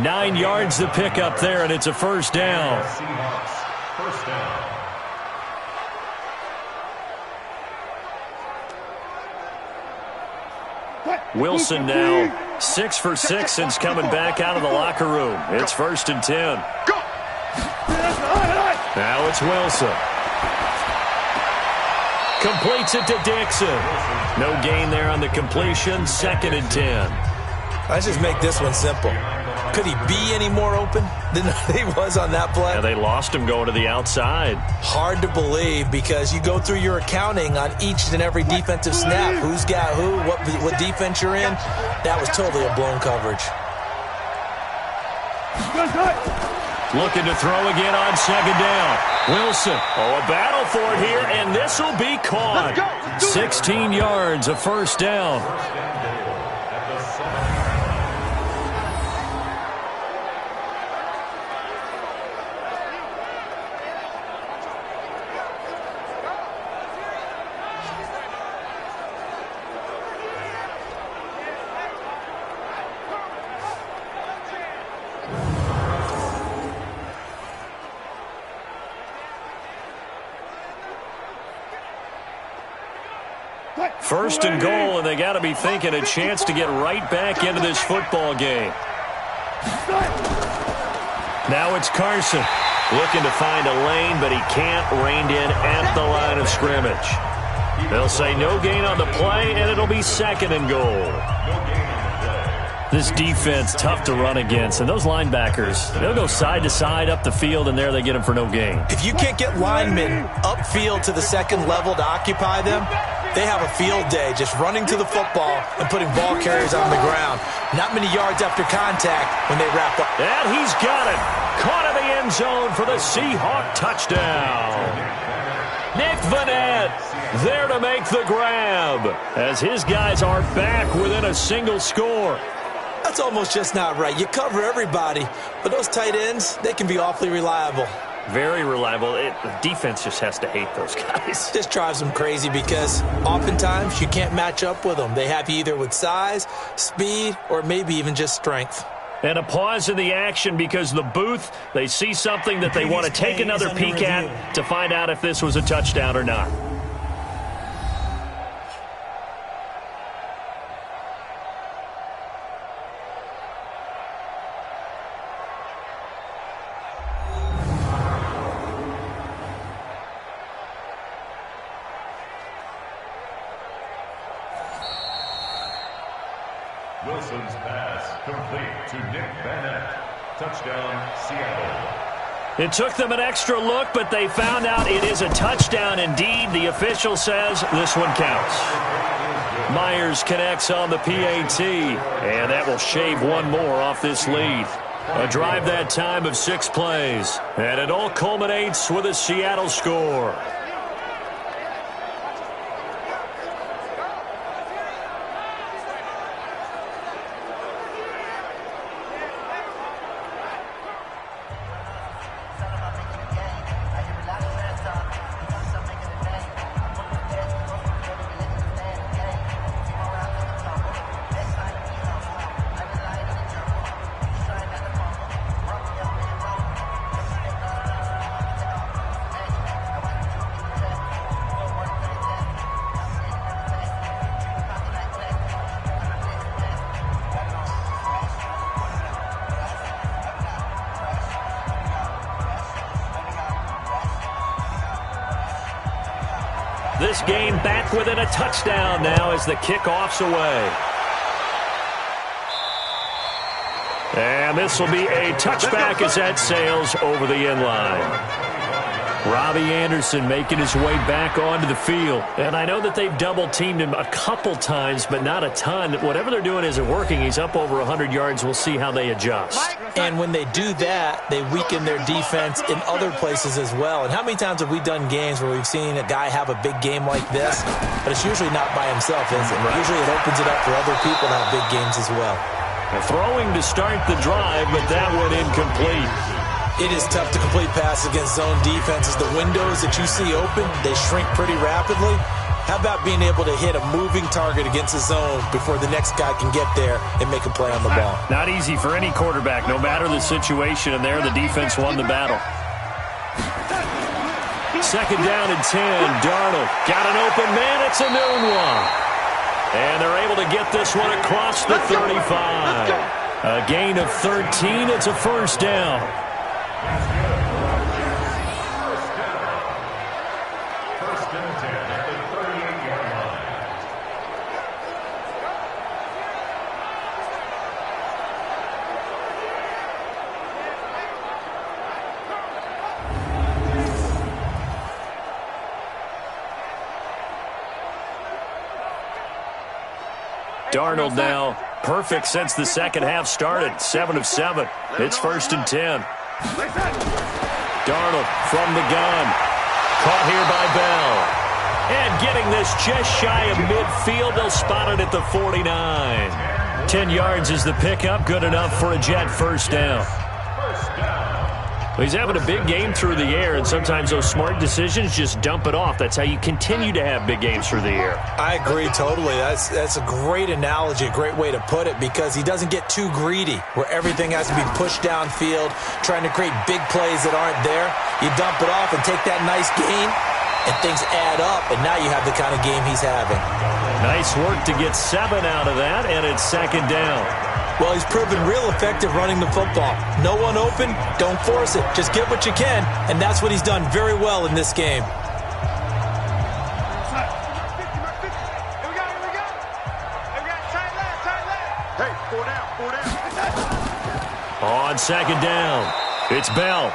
9 yards to pick up there, and it's a first down. Seahawks, first down. Wilson now 6 for 6 since coming back out of the locker room. It's 1st and 10. Now it's Wilson. Completes it to Dixon. No gain there on the completion. 2nd and 10. Let's just make this one simple. Could he be any more open than he was on that play? Yeah, they lost him going to the outside. Hard to believe because you go through your accounting on each and every defensive snap. Who's got who, what defense you're in. That was totally a blown coverage. Looking to throw again on 2nd down. Wilson. Oh, a battle for it here, and this will be caught. 16 yards, a first down. First and goal, and they got to be thinking a chance to get right back into this football game. Now it's Carson looking to find a lane, but he can't. Reined in at the line of scrimmage. They'll say no gain on the play, and it'll be 2nd and goal. This defense, tough to run against, and those linebackers, they'll go side to side up the field, and there they get them for no gain. If you can't get linemen upfield to the second level to occupy them, they have a field day just running to the football and putting ball carriers on the ground. Not many yards after contact when they wrap up. And he's got it. Caught in the end zone for the Seahawk touchdown. Nick Vanette there to make the grab as his guys are back within a single score. That's almost just not right. You cover everybody, but those tight ends, they can be awfully reliable. Very reliable. The defense just has to hate those guys. This drives them crazy because oftentimes you can't match up with them. They have you either with size, speed, or maybe even just strength. And a pause in the action because the booth, they see something that they want to take another peek at to find out if this was a touchdown or not. Wilson's pass complete to Nick Vanette. Touchdown, Seattle. It took them an extra look, but they found out it is a touchdown indeed. The official says this one counts. Myers connects on the PAT, and that will shave one more off this lead. A drive that time of 6 plays, and it all culminates with a Seattle score. This game back within a touchdown now as the kickoff's away. And this will be a touchback as that sails over the end line. Robbie Anderson making his way back onto the field. And I know that they've double-teamed him a couple times, but not a ton. Whatever they're doing isn't working. He's up over 100 yards. We'll see how they adjust. And when they do that, they weaken their defense in other places as well. And how many times have we done games where we've seen a guy have a big game like this, but it's usually not by himself, is it? Right. Usually it opens it up for other people to have big games as well. Throwing to start the drive, but that one incomplete. It is tough to complete passes against zone defenses. The windows that you see open, they shrink pretty rapidly. How about being able to hit a moving target against a zone before the next guy can get there and make a play on the ball? Not easy for any quarterback, no matter the situation, and there the defense won the battle. Second down and 10. Darnold got an open man. It's a noon one. And they're able to get this one across the 35. A gain of 13. It's a first down. First and 10 at the 38-yard line. Darnold now perfect since the second half started. 7 of 7. It's first and 10. Darnold from the gun. Caught here by Bell. And getting this just shy of midfield. They'll spot it at the 49. 10 yards is the pickup. Good enough for a Jet first down. Well, he's having a big game through the air, and sometimes those smart decisions just dump it off. That's how you continue to have big games through the air. I agree totally. That's a great analogy, a great way to put it, because he doesn't get too greedy where everything has to be pushed downfield, trying to create big plays that aren't there. You dump it off and take that nice gain, and things add up, and now you have the kind of game he's having. Nice work to get 7 out of that, and it's second down. Well, he's proven real effective running the football. No one open, don't force it. Just get what you can, and that's what he's done very well in this game. Hey, 4 down. On second down, it's Bell.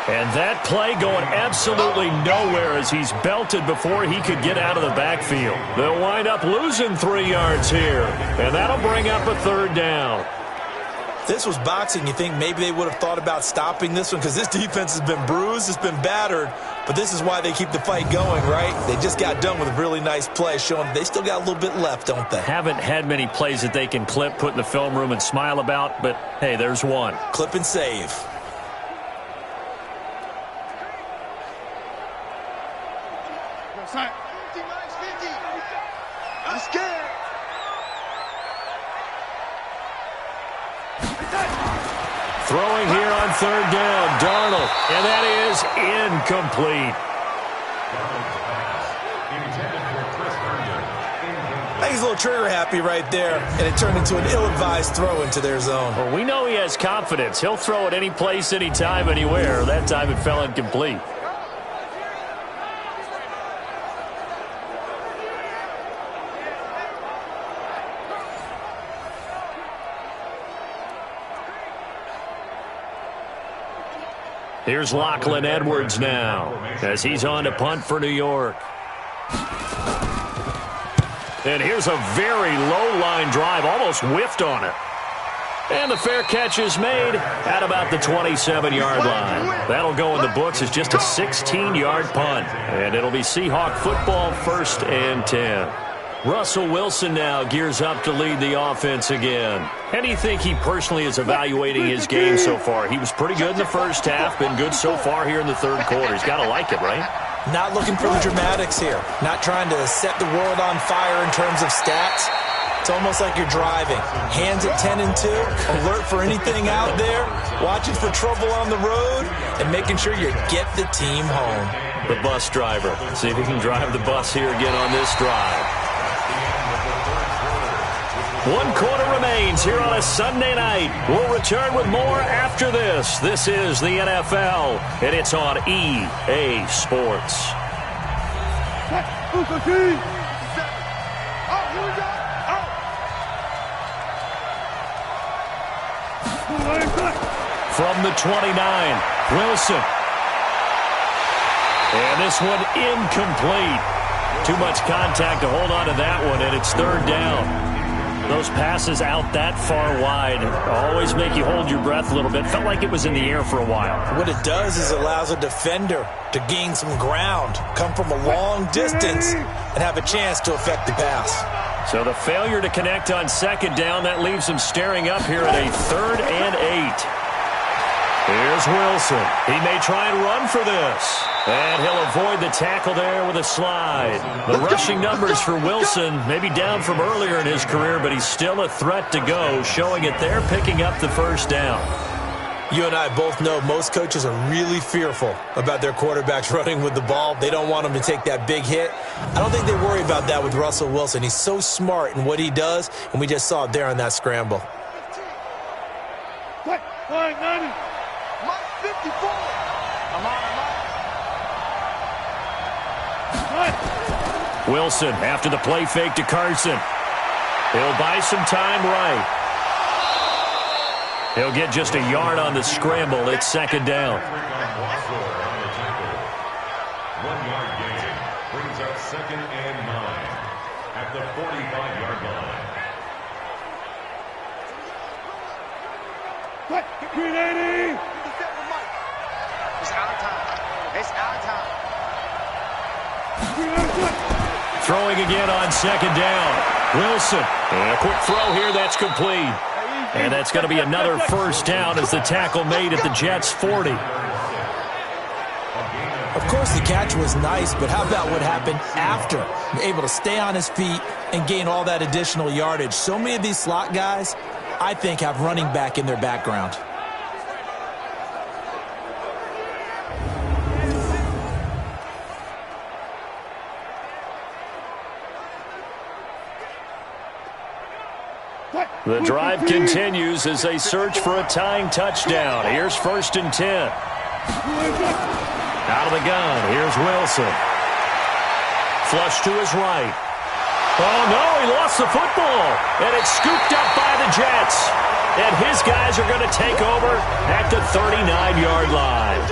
And that play going absolutely nowhere as he's belted before he could get out of the backfield. They'll wind up losing 3 yards here, and that'll bring up a third down. This was boxing. You think maybe they would have thought about stopping this one, because this defense has been bruised, it's been battered, but this is why they keep the fight going, right? They just got done with a really nice play, showing they still got a little bit left, don't they? Haven't had many plays that they can clip, put in the film room, and smile about, but hey, there's one. Clip and save. I'm scared. Throwing here on third down, Darnold, and that is incomplete. I think he's a little trigger happy right there, and it turned into an ill-advised throw into their zone. Well, we know he has confidence. He'll throw it any place, anytime, anywhere. That time it fell incomplete. Here's Lachlan Edwards now as he's on to punt for New York. And here's a very low-line drive, almost whiffed on it. And the fair catch is made at about the 27-yard line. That'll go in the books as just a 16-yard punt. And it'll be Seahawk football, first and 10. Russell Wilson now gears up to lead the offense again. How do you think he personally is evaluating his game so far? He was pretty good in the first half, been good so far here in the third quarter. He's got to like it, right? Not looking for the dramatics here. Not trying to set the world on fire in terms of stats. It's almost like you're driving. Hands at 10 and 2, alert for anything out there, watching for trouble on the road, and making sure you get the team home. The bus driver. See if he can drive the bus here again on this drive. 1 quarter remains here on a Sunday night. We'll return with more after this. This is the NFL, and it's on EA Sports. Oh, here we go. From the 29, Wilson. And this one incomplete. Too much contact to hold on to that one, and it's third down. Those passes out that far wide always make you hold your breath a little bit. Felt like it was in the air for a while. What it does is it allows a defender to gain some ground, come from a long distance, and have a chance to affect the pass. So the failure to connect on second down, that leaves him staring up here at a 3rd and 8. Here's Wilson. He may try and run for this. And he'll avoid the tackle there with a slide. The rushing numbers for Wilson may be down from earlier in his career, but he's still a threat to go, showing it there, picking up the first down. You and I both know most coaches are really fearful about their quarterbacks running with the ball. They don't want them to take that big hit. I don't think they worry about that with Russell Wilson. He's so smart in what he does, and we just saw it there on that scramble. Quick, 90. Mike 54. I'm on. Wilson after the play fake to Carson. He'll buy some time right. He'll get just a yard on the scramble. It's second down. 1 yard gain brings up 2nd and 9 at the 45-yard line. Quick, 380. It's our time. It's our time. Throwing again on second down. Wilson. And a quick throw here that's complete. And that's going to be another first down as the tackle made at the Jets' 40. Of course, the catch was nice, but how about what happened after? Able to stay on his feet and gain all that additional yardage. So many of these slot guys, I think, have running back in their background. The drive continues as they search for a tying touchdown. Here's 1st and 10. Out of the gun, here's Wilson. Flush to his right. Oh, no, he lost the football. And it's scooped up by the Jets. And his guys are going to take over at the 39-yard line.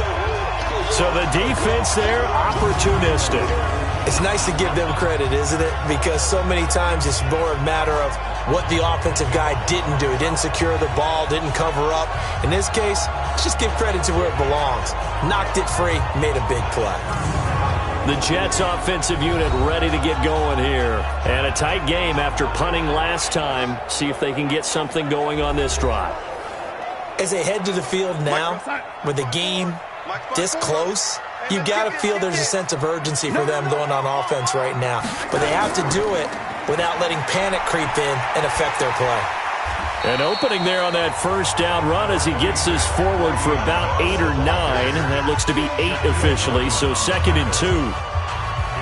So the defense there, opportunistic. It's nice to give them credit, isn't it? Because so many times it's more a matter of what the offensive guy didn't do. He didn't secure the ball, didn't cover up. In this case, let's just give credit to where it belongs. Knocked it free, made a big play. The Jets offensive unit ready to get going here. And a tight game after punting last time. See if they can get something going on this drive. As they head to the field now, with the game this close, you got to feel there's a sense of urgency for them going on offense right now. But they have to do it without letting panic creep in and affect their play. An opening there on that first down run as he gets this forward for about 8 or 9. That looks to be 8 officially, so 2nd and 2.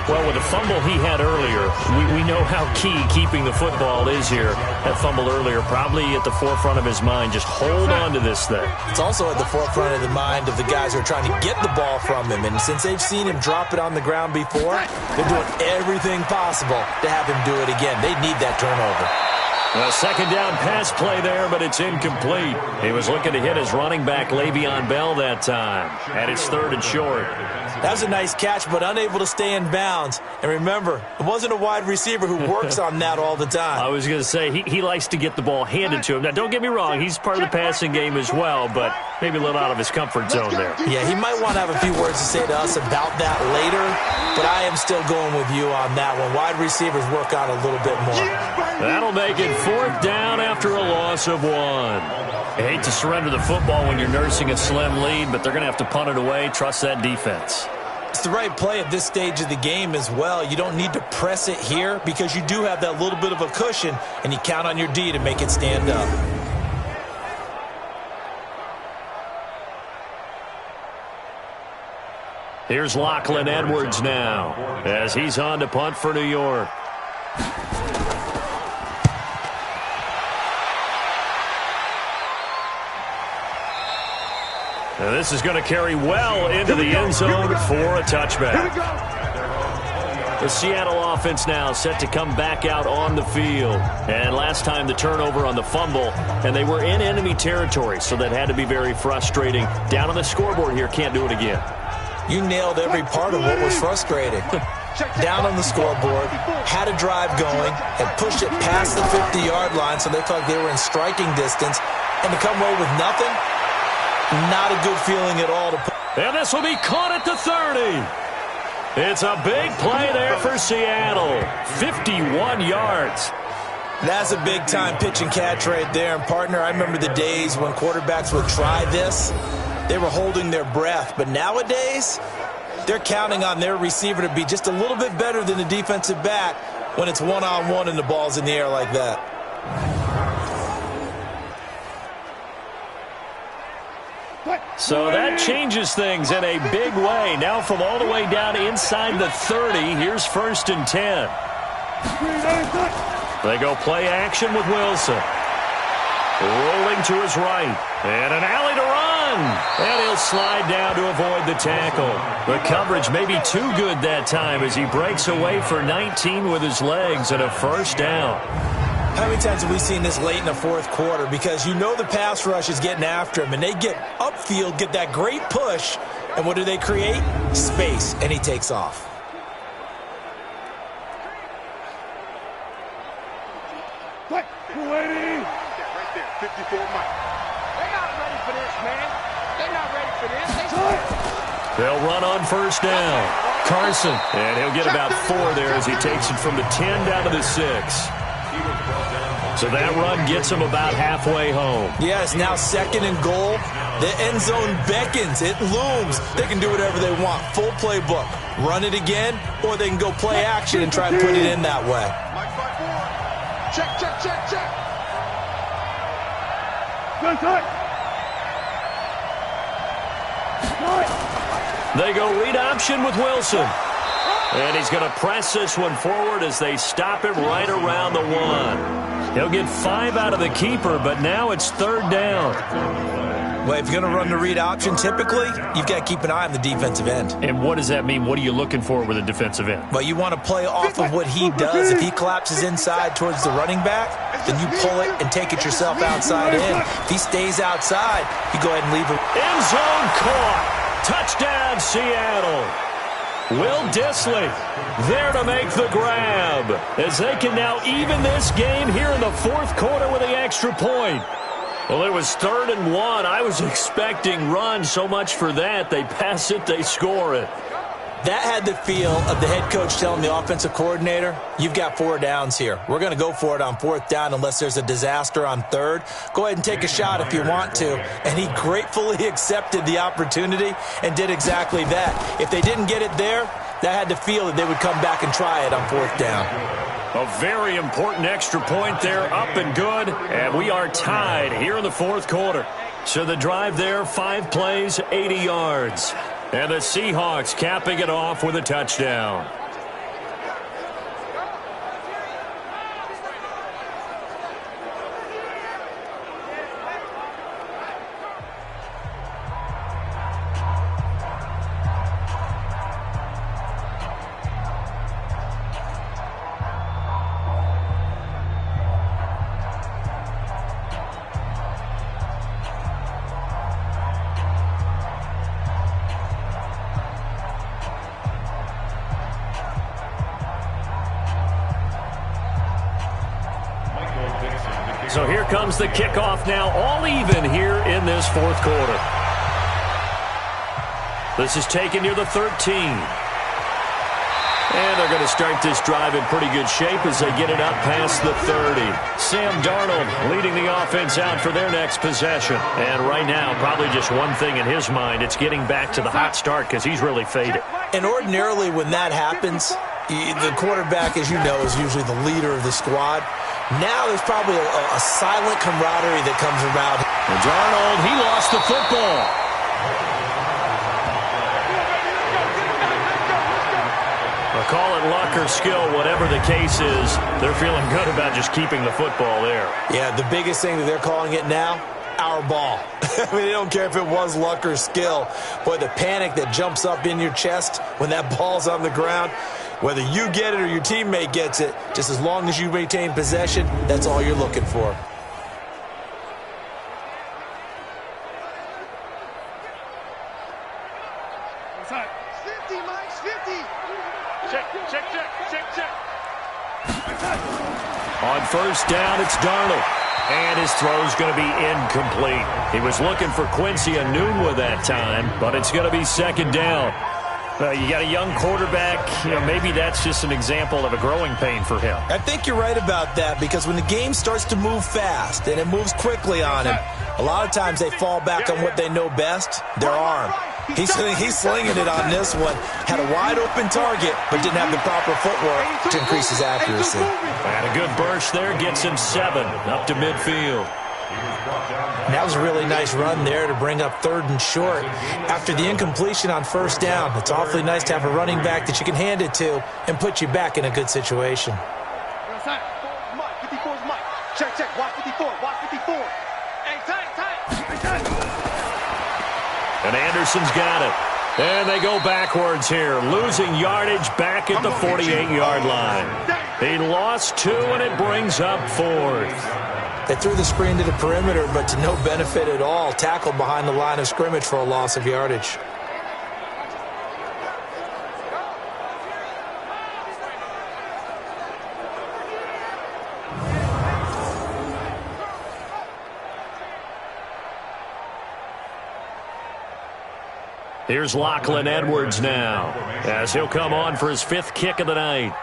Well, with the fumble he had earlier, we know how key keeping the football is here. That fumble earlier probably at the forefront of his mind. Just hold on to this thing. It's also at the forefront of the mind of the guys who are trying to get the ball from him. And since they've seen him drop it on the ground before, they're doing everything possible to have him do it again. They need that turnover. A second down pass play there, but it's incomplete. He was looking to hit his running back, Le'Veon Bell, that time. And it's 3rd and short. That was a nice catch, but unable to stay in bounds. And remember, it wasn't a wide receiver who works on that all the time. I was going to say, he likes to get the ball handed to him. Now, don't get me wrong, he's part of the passing game as well, but maybe a little out of his comfort zone there. Yeah, he might want to have a few words to say to us about that later, but I am still going with you on that one. Wide receivers work on a little bit more. That'll make it 4th down after a loss of 1. I hate to surrender the football when you're nursing a slim lead, but they're going to have to punt it away. Trust that defense. It's the right play at this stage of the game as well. You don't need to press it here because you do have that little bit of a cushion, and you count on your D to make it stand up. Here's Lachlan Edwards now as he's on to punt for New York. Now this is going to carry well into the end zone for a touchback. The Seattle offense now set to come back out on the field. And last time the turnover on the fumble, and they were in enemy territory, so that had to be very frustrating. Down on the scoreboard here, can't do it again. You nailed every part of what was frustrating. Down on the scoreboard, had a drive going, and pushed it past the 50-yard line so they felt like they were in striking distance, and to come away with nothing, not a good feeling at all. And this will be caught at the 30. It's a big play there for Seattle. 51 yards. That's a big-time pitch and catch right there. And, partner, I remember the days when quarterbacks would try this. They were holding their breath. But nowadays, they're counting on their receiver to be just a little bit better than the defensive back when it's one-on-one and the ball's in the air like that. So that changes things in a big way. Now from all the way down inside the 30, here's 1st and 10. They go play action with Wilson. Rolling to his right. And an alley to run. And he'll slide down to avoid the tackle. The coverage may be too good that time as he breaks away for 19 with his legs and a 1st down. How many times have we seen this late in the 4th quarter? Because you know the pass rush is getting after him, and they get upfield, get that great push, and what do they create? Space, and he takes off. Right there, 54 Mike. They're not ready for this, man. They're not ready for this. They'll run on 1st down. Carson, and he'll get about 4 there as he takes it from the 10 down to the 6. So that run gets him about halfway home. Yes, now 2nd and goal. The end zone beckons. It looms. They can do whatever they want. Full playbook. Run it again, or they can go play action and try to put it in that way. Mike 5-4. Check. They go read option with Wilson. And he's going to press this one forward as they stop him right around the 1. He'll get 5 out of the keeper, but now it's 3rd down. Well, if you're going to run the read option, typically, you've got to keep an eye on the defensive end. And what does that mean? What are you looking for with a defensive end? Well, you want to play off of what he does. If he collapses inside towards the running back, then you pull it and take it yourself outside in. If he stays outside, you go ahead and leave him. End zone caught. Touchdown, Seattle. Will Dissly there to make the grab as they can now even this game here in the 4th quarter with the extra point. Well, it was 3rd and 1. I was expecting run. So much for that. They pass it, they score it. That had the feel of the head coach telling the offensive coordinator, you've got 4 downs here. We're going to go for it on 4th down unless there's a disaster on 3rd. Go ahead and take a shot if you want to. And he gratefully accepted the opportunity and did exactly that. If they didn't get it there, that had the feel that they would come back and try it on 4th down. A very important extra point there, up and good. And we are tied here in the 4th quarter. So the drive there, 5 plays, 80 yards. And the Seahawks capping it off with a touchdown. So here comes the kickoff now, all even here in this 4th quarter. This is taken near the 13. And they're going to start this drive in pretty good shape as they get it up past the 30. Sam Darnold leading the offense out for their next possession. And right now, probably just one thing in his mind, it's getting back to the hot start because he's really faded. And ordinarily when that happens, the quarterback, as you know, is usually the leader of the squad. Now there's probably a silent camaraderie that comes about. And Darnold, he lost the football. Call it luck or skill, whatever the case is, they're feeling good about just keeping the football there. Yeah, the biggest thing that they're calling it now, our ball. I mean, they don't care if it was luck or skill. Boy, the panic that jumps up in your chest when that ball's on the ground, Whether you get it or your teammate gets it, just as long as you retain possession, that's all you're looking for. On first down, it's Darnold. And his throw's going to be incomplete. He was looking for Quincy Enunwa that time, but it's going to be second down. You got a young quarterback. Maybe that's just an example of a growing pain for him. I think you're right about that, because when the game starts to move fast and it moves quickly on him, a lot of times they fall back on what they know best, their arm. He's slinging it on this one. Had a wide-open target, but didn't have the proper footwork to increase his accuracy. And a good burst there gets him 7 up to midfield. And that was a really nice run there to bring up 3rd and short. After the incompletion on first down, it's awfully nice to have a running back that you can hand it to and put you back in a good situation. Check, watch 54, watch 54. Hey, tight. And Anderson's got it. And they go backwards here, losing yardage back at the 48-yard line. He lost 2, and it brings up 4th. They threw the screen to the perimeter, but to no benefit at all. Tackled behind the line of scrimmage for a loss of yardage. Here's Lachlan Edwards now, as he'll come on for his 5th kick of the night.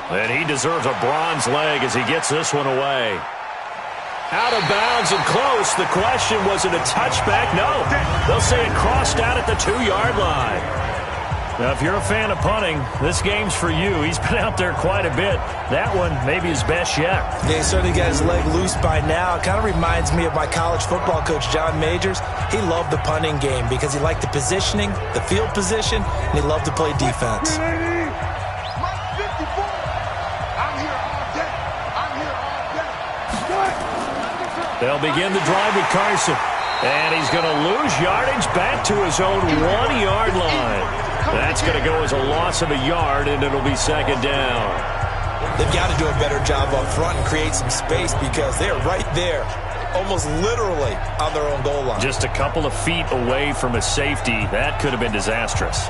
And he deserves a bronze leg as he gets this one away. Out of bounds and close. The question, was it a touchback? No. They'll say it crossed out at the 2-yard line. Now, if you're a fan of punting, this game's for you. He's been out there quite a bit. That one, maybe his best yet. Yeah, he certainly got his leg loose by now. It kind of reminds me of my college football coach, John Majors. He loved the punting game because he liked the positioning, the field position, and he loved to play defense. They'll begin the drive with Carson. And he's going to lose yardage back to his own 1-yard line. That's going to go as a loss of a yard, and it'll be second down. They've got to do a better job up front and create some space, because they're right there, almost literally on their own goal line. Just a couple of feet away from a safety. That could have been disastrous.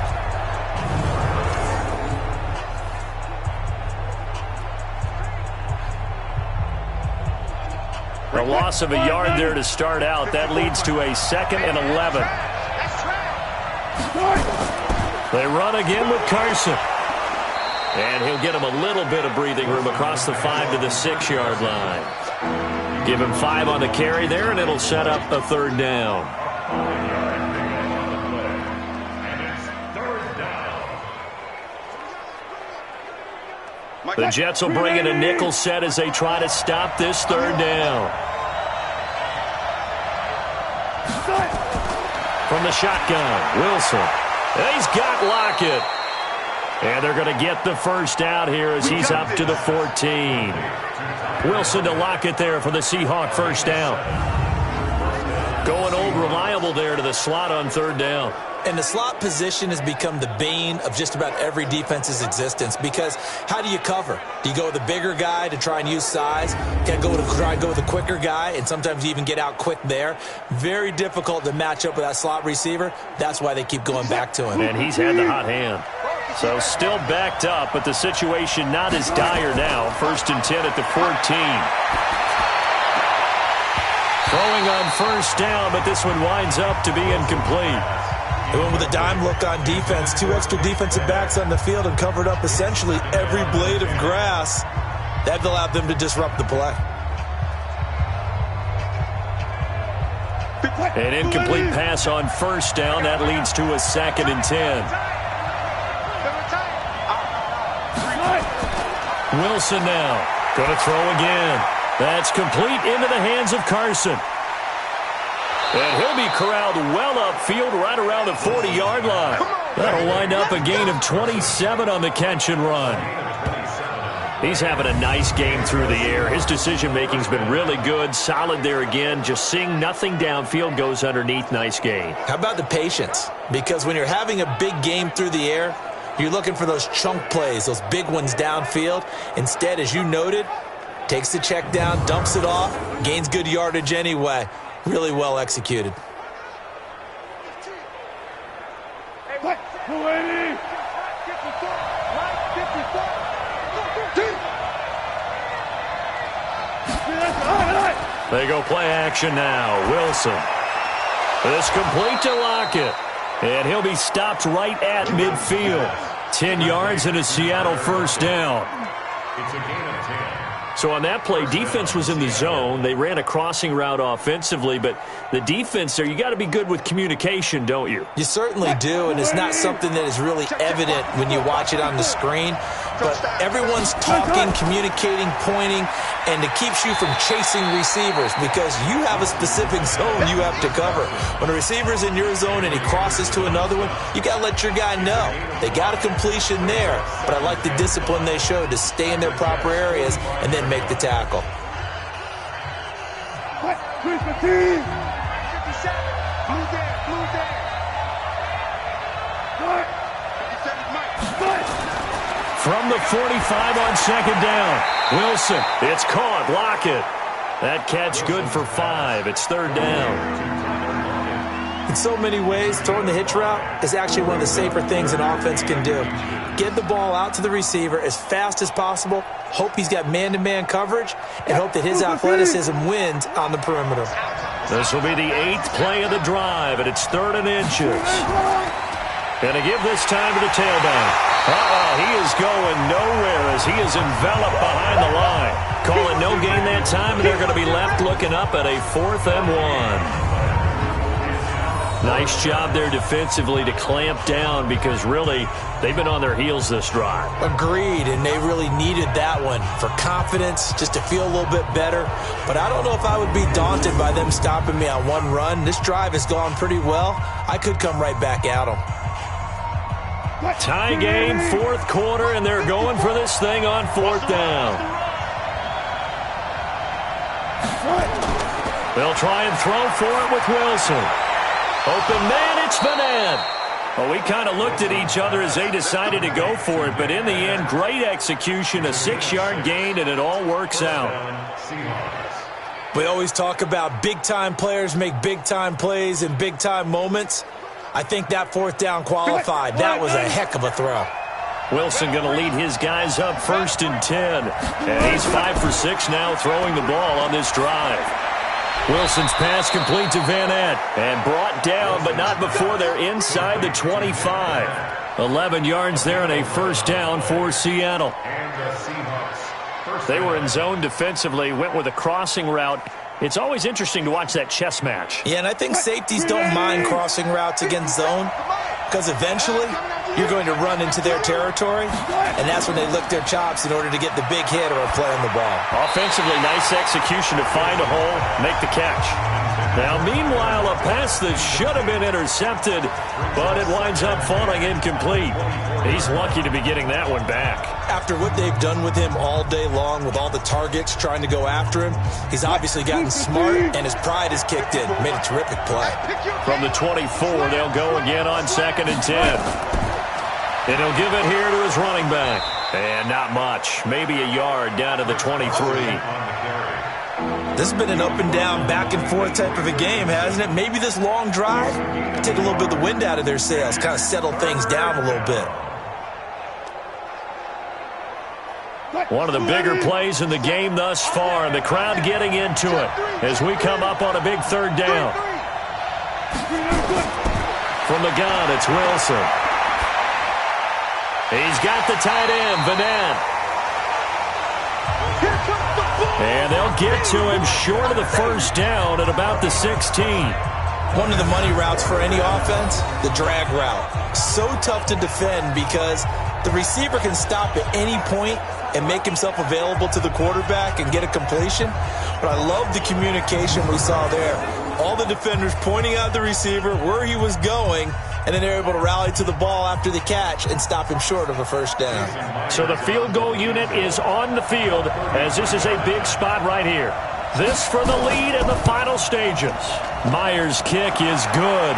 A loss of a yard there to start out. That leads to a 2nd and 11. They run again with Carson. And he'll get him a little bit of breathing room across the 5 to the 6-yard line. Give him 5 on the carry there, and it'll set up a 3rd down. The Jets will bring in a nickel set as they try to stop this 3rd down. From the shotgun, Wilson. And he's got Lockett. And they're going to get the first out here as he's up to the 14. Wilson to Lockett there for the Seahawk first down. Going old reliable there to the slot on 3rd down. And the slot position has become the bane of just about every defense's existence, because how do you cover? Do you go with the bigger guy to try and use size? Can try and go with the quicker guy, and sometimes you even get out quick there. Very difficult to match up with that slot receiver. That's why they keep going back to him. And he's had the hot hand. So still backed up, but the situation not as dire now. 1st and 10 at the 14. Throwing on first down, but this one winds up to be incomplete. They went with a dime look on defense. 2 extra defensive backs on the field and covered up essentially every blade of grass. That allowed them to disrupt the play. An incomplete pass on first down. That leads to a 2nd and 10. Wilson now. Going to throw again. That's complete into the hands of Carson. And he'll be corralled well upfield right around the 40-yard line. That'll wind up a gain of 27 on the catch and run. He's having a nice game through the air. His decision-making's been really good. Solid there again. Just seeing nothing downfield goes underneath. Nice gain. How about the patience? Because when you're having a big game through the air, You're looking for those chunk plays, those big ones downfield. Instead, as you noted, takes the check down, dumps it off, gains good yardage anyway. Really well executed. They go play action now. Wilson. It's complete to Lockett. And he'll be stopped right at midfield. 10 yards and a Seattle first down. It's a gain of 10. So on that play, defense was in the zone. They ran a crossing route offensively, but the defense there, you got to be good with communication, don't you? You certainly do, and it's not something that is really evident when you watch it on the screen. But everyone's talking, communicating, pointing, and it keeps you from chasing receivers because you have a specific zone you have to cover. When a receiver's in your zone and he crosses to another one, you got to let your guy know. They got a completion there, but I like the discipline they showed to stay in their proper areas and then make the tackle. From the 45 on second down. Wilson, it's caught. Lockett. That catch good for 5. It's third down. In so many ways, throwing the hitch route is actually one of the safer things an offense can do. Get the ball out to the receiver as fast as possible, hope he's got man-to-man coverage, and hope that his athleticism wins on the perimeter. This will be the 8th play of the drive, and it's 3rd and inches. Gonna give this time to the tailback. He is going nowhere as he is enveloped behind the line. Calling no gain that time, and they're going to be left looking up at a 4th and 1. Nice job there defensively to clamp down because really they've been on their heels this drive. Agreed, and they really needed that one for confidence, just to feel a little bit better. But I don't know if I would be daunted by them stopping me on one run. This drive has gone pretty well. I could come right back at them. Tie game, 4th quarter, and they're going for this thing on 4th down. They'll try and throw for it with Wilson. Open man, it's Madden. Well, we kind of looked at each other as they decided to go for it, but in the end, great execution, a 6-yard gain, and it all works out. We always talk about big-time players make big-time plays in big-time moments. I think that 4th down qualified. That was a heck of a throw. Wilson going to lead his guys up 1st and 10. And he's 5 for 6 now throwing the ball on this drive. Wilson's pass complete to Van Ness and brought down, but not before they're inside the 25. 11 yards there and a 1st down for Seattle. They were in zone defensively, went with a crossing route. It's always interesting to watch that chess match. Yeah, and I think safeties don't mind crossing routes against zone because eventually you're going to run into their territory, and that's when they lick their chops in order to get the big hit or a play on the ball. Offensively, nice execution to find a hole, make the catch. Now, meanwhile, a pass that should have been intercepted, but it winds up falling incomplete. He's lucky to be getting that one back. After what they've done with him all day long with all the targets trying to go after him, he's obviously gotten smart, and his pride has kicked in. Made a terrific play. From the 24, they'll go again on 2nd and 10. And he'll give it here to his running back. And not much. Maybe a yard down to the 23. This has been an up-and-down, back-and-forth type of a game, hasn't it? Maybe this long drive take a little bit of the wind out of their sails, kind of settle things down a little bit. One of the bigger plays in the game thus far, and the crowd getting into it as we come up on a big 3rd down. From the gun, it's Wilson. He's got the tight end, Van Ness. And they'll get to him short of the 1st down at about the 16. One of the money routes for any offense, the drag route. So tough to defend because the receiver can stop at any point and make himself available to the quarterback and get a completion. But I love the communication we saw there. All the defenders pointing out the receiver, where he was going, and then they're able to rally to the ball after the catch and stop him short of a 1st down. So the field goal unit is on the field as this is a big spot right here. This for the lead in the final stages. Myers' kick is good.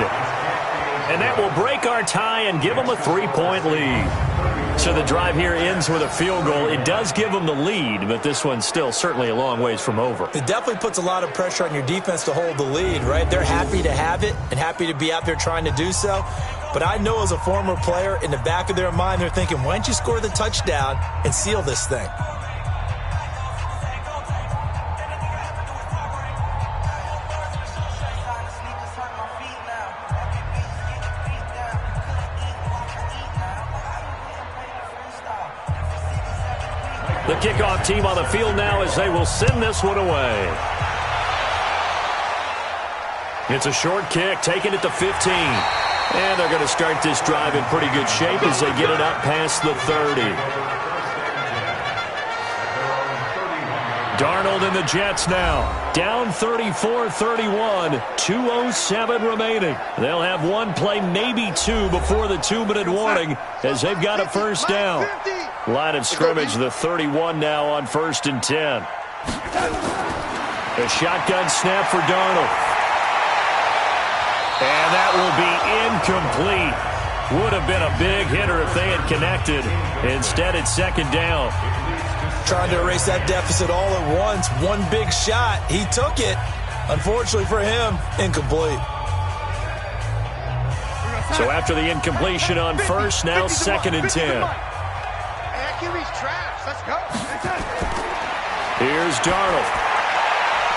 And that will break our tie and give them a 3-point lead. So the drive here ends with a field goal. It does give them the lead, but this one's still certainly a long ways from over. It definitely puts a lot of pressure on your defense to hold the lead, right? They're happy to have it and happy to be out there trying to do so. But I know as a former player, in the back of their mind, they're thinking, why don't you score the touchdown and seal this thing? The kickoff team on the field now as they will send this one away. It's a short kick, taking it to 15. And they're going to start this drive in pretty good shape as they get it up past the 30. Darnold and the Jets now. Down 34-31. 2:07 remaining. They'll have one play, maybe two, before the 2-minute warning as they've got a first down. Line of scrimmage, the 31 now on 1st and 10. A shotgun snap for Darnold. And that will be incomplete. Would have been a big hitter if they had connected. Instead, it's 2nd down. Trying to erase that deficit all at once. One big shot. He took it. Unfortunately for him, incomplete. So after the incompletion on first, now 2nd and 10. Let's go. Here's Darnold.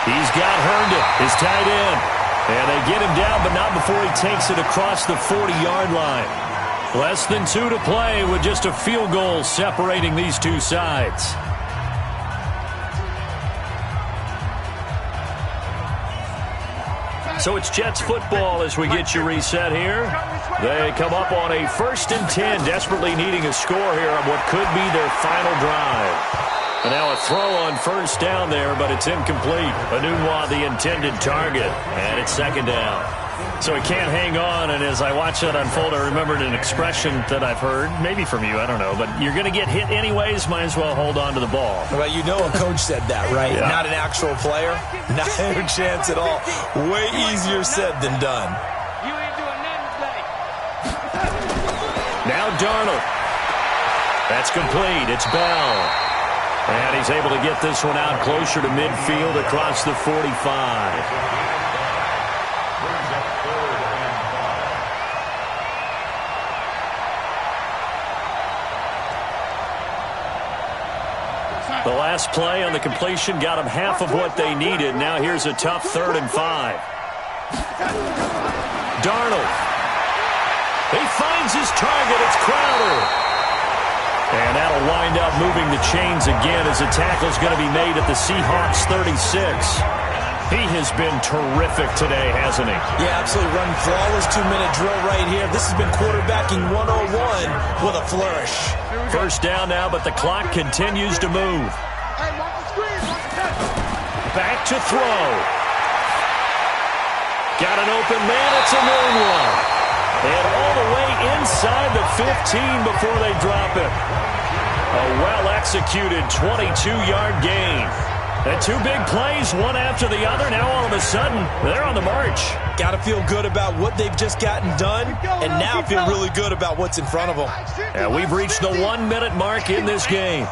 He's got Herndon, his tight end. And they get him down, but not before he takes it across the 40-yard line. Less than 2 to play with just a field goal separating these two sides. So it's Jets football as we get you reset here. They come up on a 1st and 10, desperately needing a score here on what could be their final drive. And now a throw on 1st down there, but it's incomplete. Anunwa, the intended target, and it's 2nd down. So he can't hang on, and as I watch that unfold, I remembered an expression that I've heard, maybe from you, I don't know, but you're going to get hit anyways, might as well hold on to the ball. Well, you know a coach said that, right? Yeah. Not an actual player. Not a chance at all. Way easier said than done. You ain't doing nothing today. Now Darnold. That's complete. It's Bell. And he's able to get this one out closer to midfield across the 45. The last play on the completion got them half of what they needed. Now here's a tough 3rd and 5. Darnold. He finds his target. It's Crowder. And that'll wind up moving the chains again as a tackle's going to be made at the Seahawks 36. He has been terrific today, hasn't he? Yeah, absolutely. Run flawless 2-minute drill right here. This has been quarterbacking 101 with a flourish. 1st down now, but the clock continues to move. Back to throw. Got an open man. It's a known one. And all the way inside the 15 before they drop it. A well-executed 22-yard gain. And 2 big plays, one after the other. Now all of a sudden, they're on the march. Got to feel good about what they've just gotten done, and now feel really good about what's in front of them. And we've reached the 1-minute mark in this game.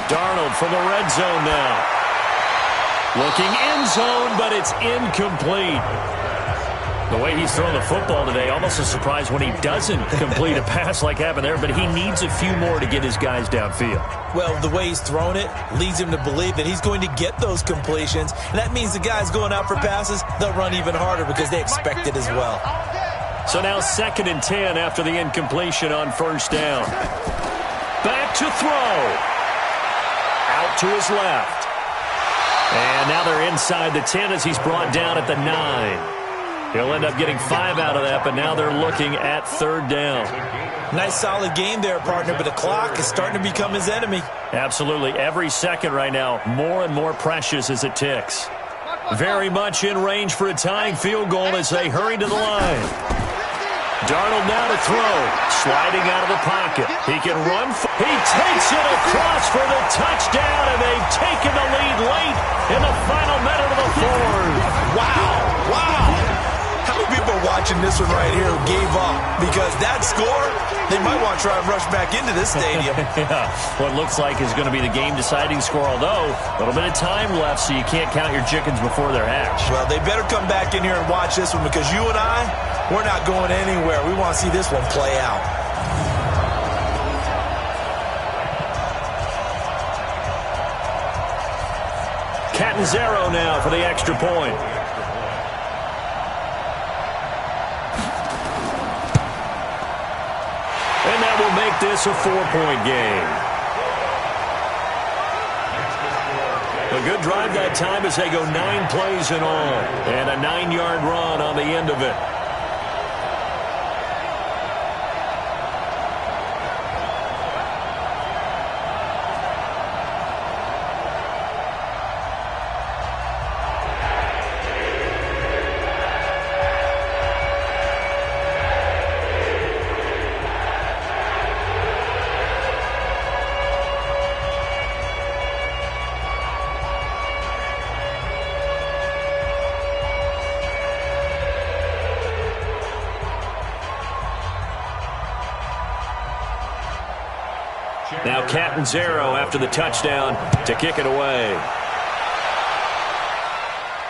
Darnold from the red zone now. Looking end zone, but it's incomplete. The way he's thrown the football today, almost a surprise when he doesn't complete a pass like happened there, but he needs a few more to get his guys downfield. Well, the way he's thrown it leads him to believe that he's going to get those completions. And that means the guys going out for passes, they'll run even harder because they expect it as well. So now 2nd and 10 after the incompletion on 1st down. Back to throw. Out to his left. And now they're inside the 10 as he's brought down at the 9. He'll end up getting 5 out of that, but now they're looking at 3rd down. Nice solid game there, partner, but the clock is starting to become his enemy. Absolutely. Every second right now, more and more precious as it ticks. Very much in range for a tying field goal as they hurry to the line. Darnold now to throw. Sliding out of the pocket. He can run. He takes it across for the touchdown, and they've taken the lead late in the final minute of the 4th. Wow. How many people watching this one right here who gave up, because that score, they might want to try and rush back into this stadium. Yeah, what looks like is going to be the game-deciding score, although a little bit of time left, so you can't count your chickens before they're hatched. Well, they better come back in here and watch this one, because you and I, we're not going anywhere. We want to see this one play out. Catanzaro now for the extra point. And that will make this a 4-point game. A good drive that time as they go 9 plays in all. And a 9-yard run on the end of it. Now Catanzaro after the touchdown to kick it away.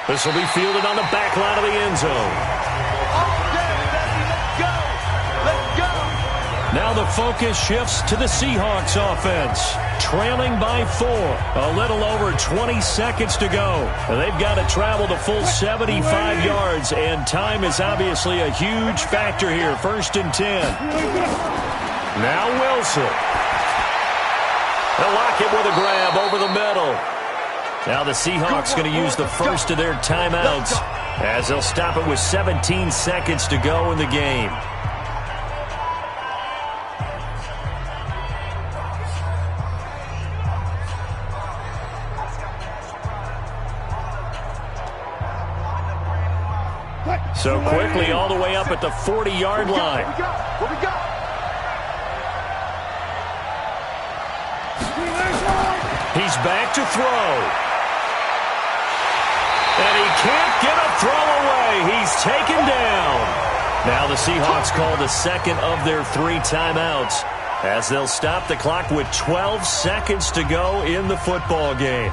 This will be fielded on the back line of the end zone. Now the focus shifts to the Seahawks offense. Trailing by 4. A little over 20 seconds to go. They've got to travel the full 75 yards, and time is obviously a huge factor here. 1st and 10. Now Wilson. They'll lock it with a grab over the middle. Now the Seahawks going to use the first of their timeouts as they'll stop it with 17 seconds to go in the game. So quickly all the way up at the 40-yard line. What we got? He's back to throw. And he can't get a throw away. He's taken down. Now the Seahawks call the second of their 3 timeouts as they'll stop the clock with 12 seconds to go in the football game.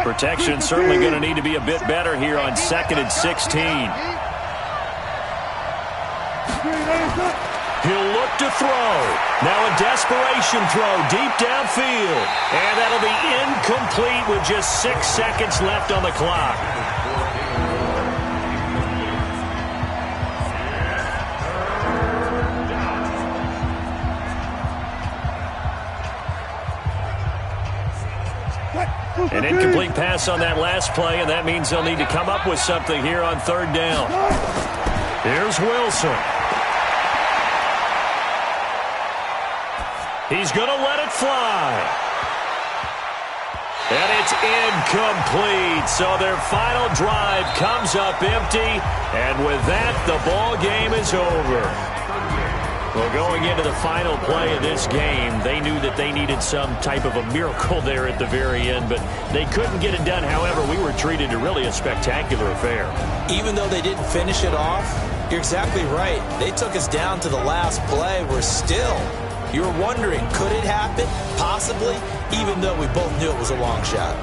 Protection certainly going to need to be a bit better here on 2nd and 16. He'll look to throw. Now a desperation throw deep downfield. And that'll be incomplete with just 6 seconds left on the clock. An incomplete pass on that last play, and that means they'll need to come up with something here on 3rd down. Here's Wilson. He's going to let it fly. And it's incomplete. So their final drive comes up empty. And with that, the ball game is over. Well, going into the final play of this game, they knew that they needed some type of a miracle there at the very end, but they couldn't get it done. However, we were treated to really a spectacular affair. Even though they didn't finish it off, you're exactly right. They took us down to the last play. We're still, you were wondering, could it happen? Possibly, even though we both knew it was a long shot.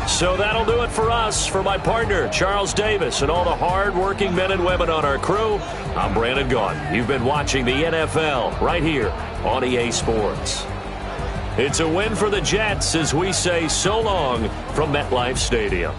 So that'll do it for us. For my partner, Charles Davis, and all the hard-working men and women on our crew, I'm Brandon Gaudin. You've been watching the NFL right here on EA Sports. It's a win for the Jets as we say so long from MetLife Stadium.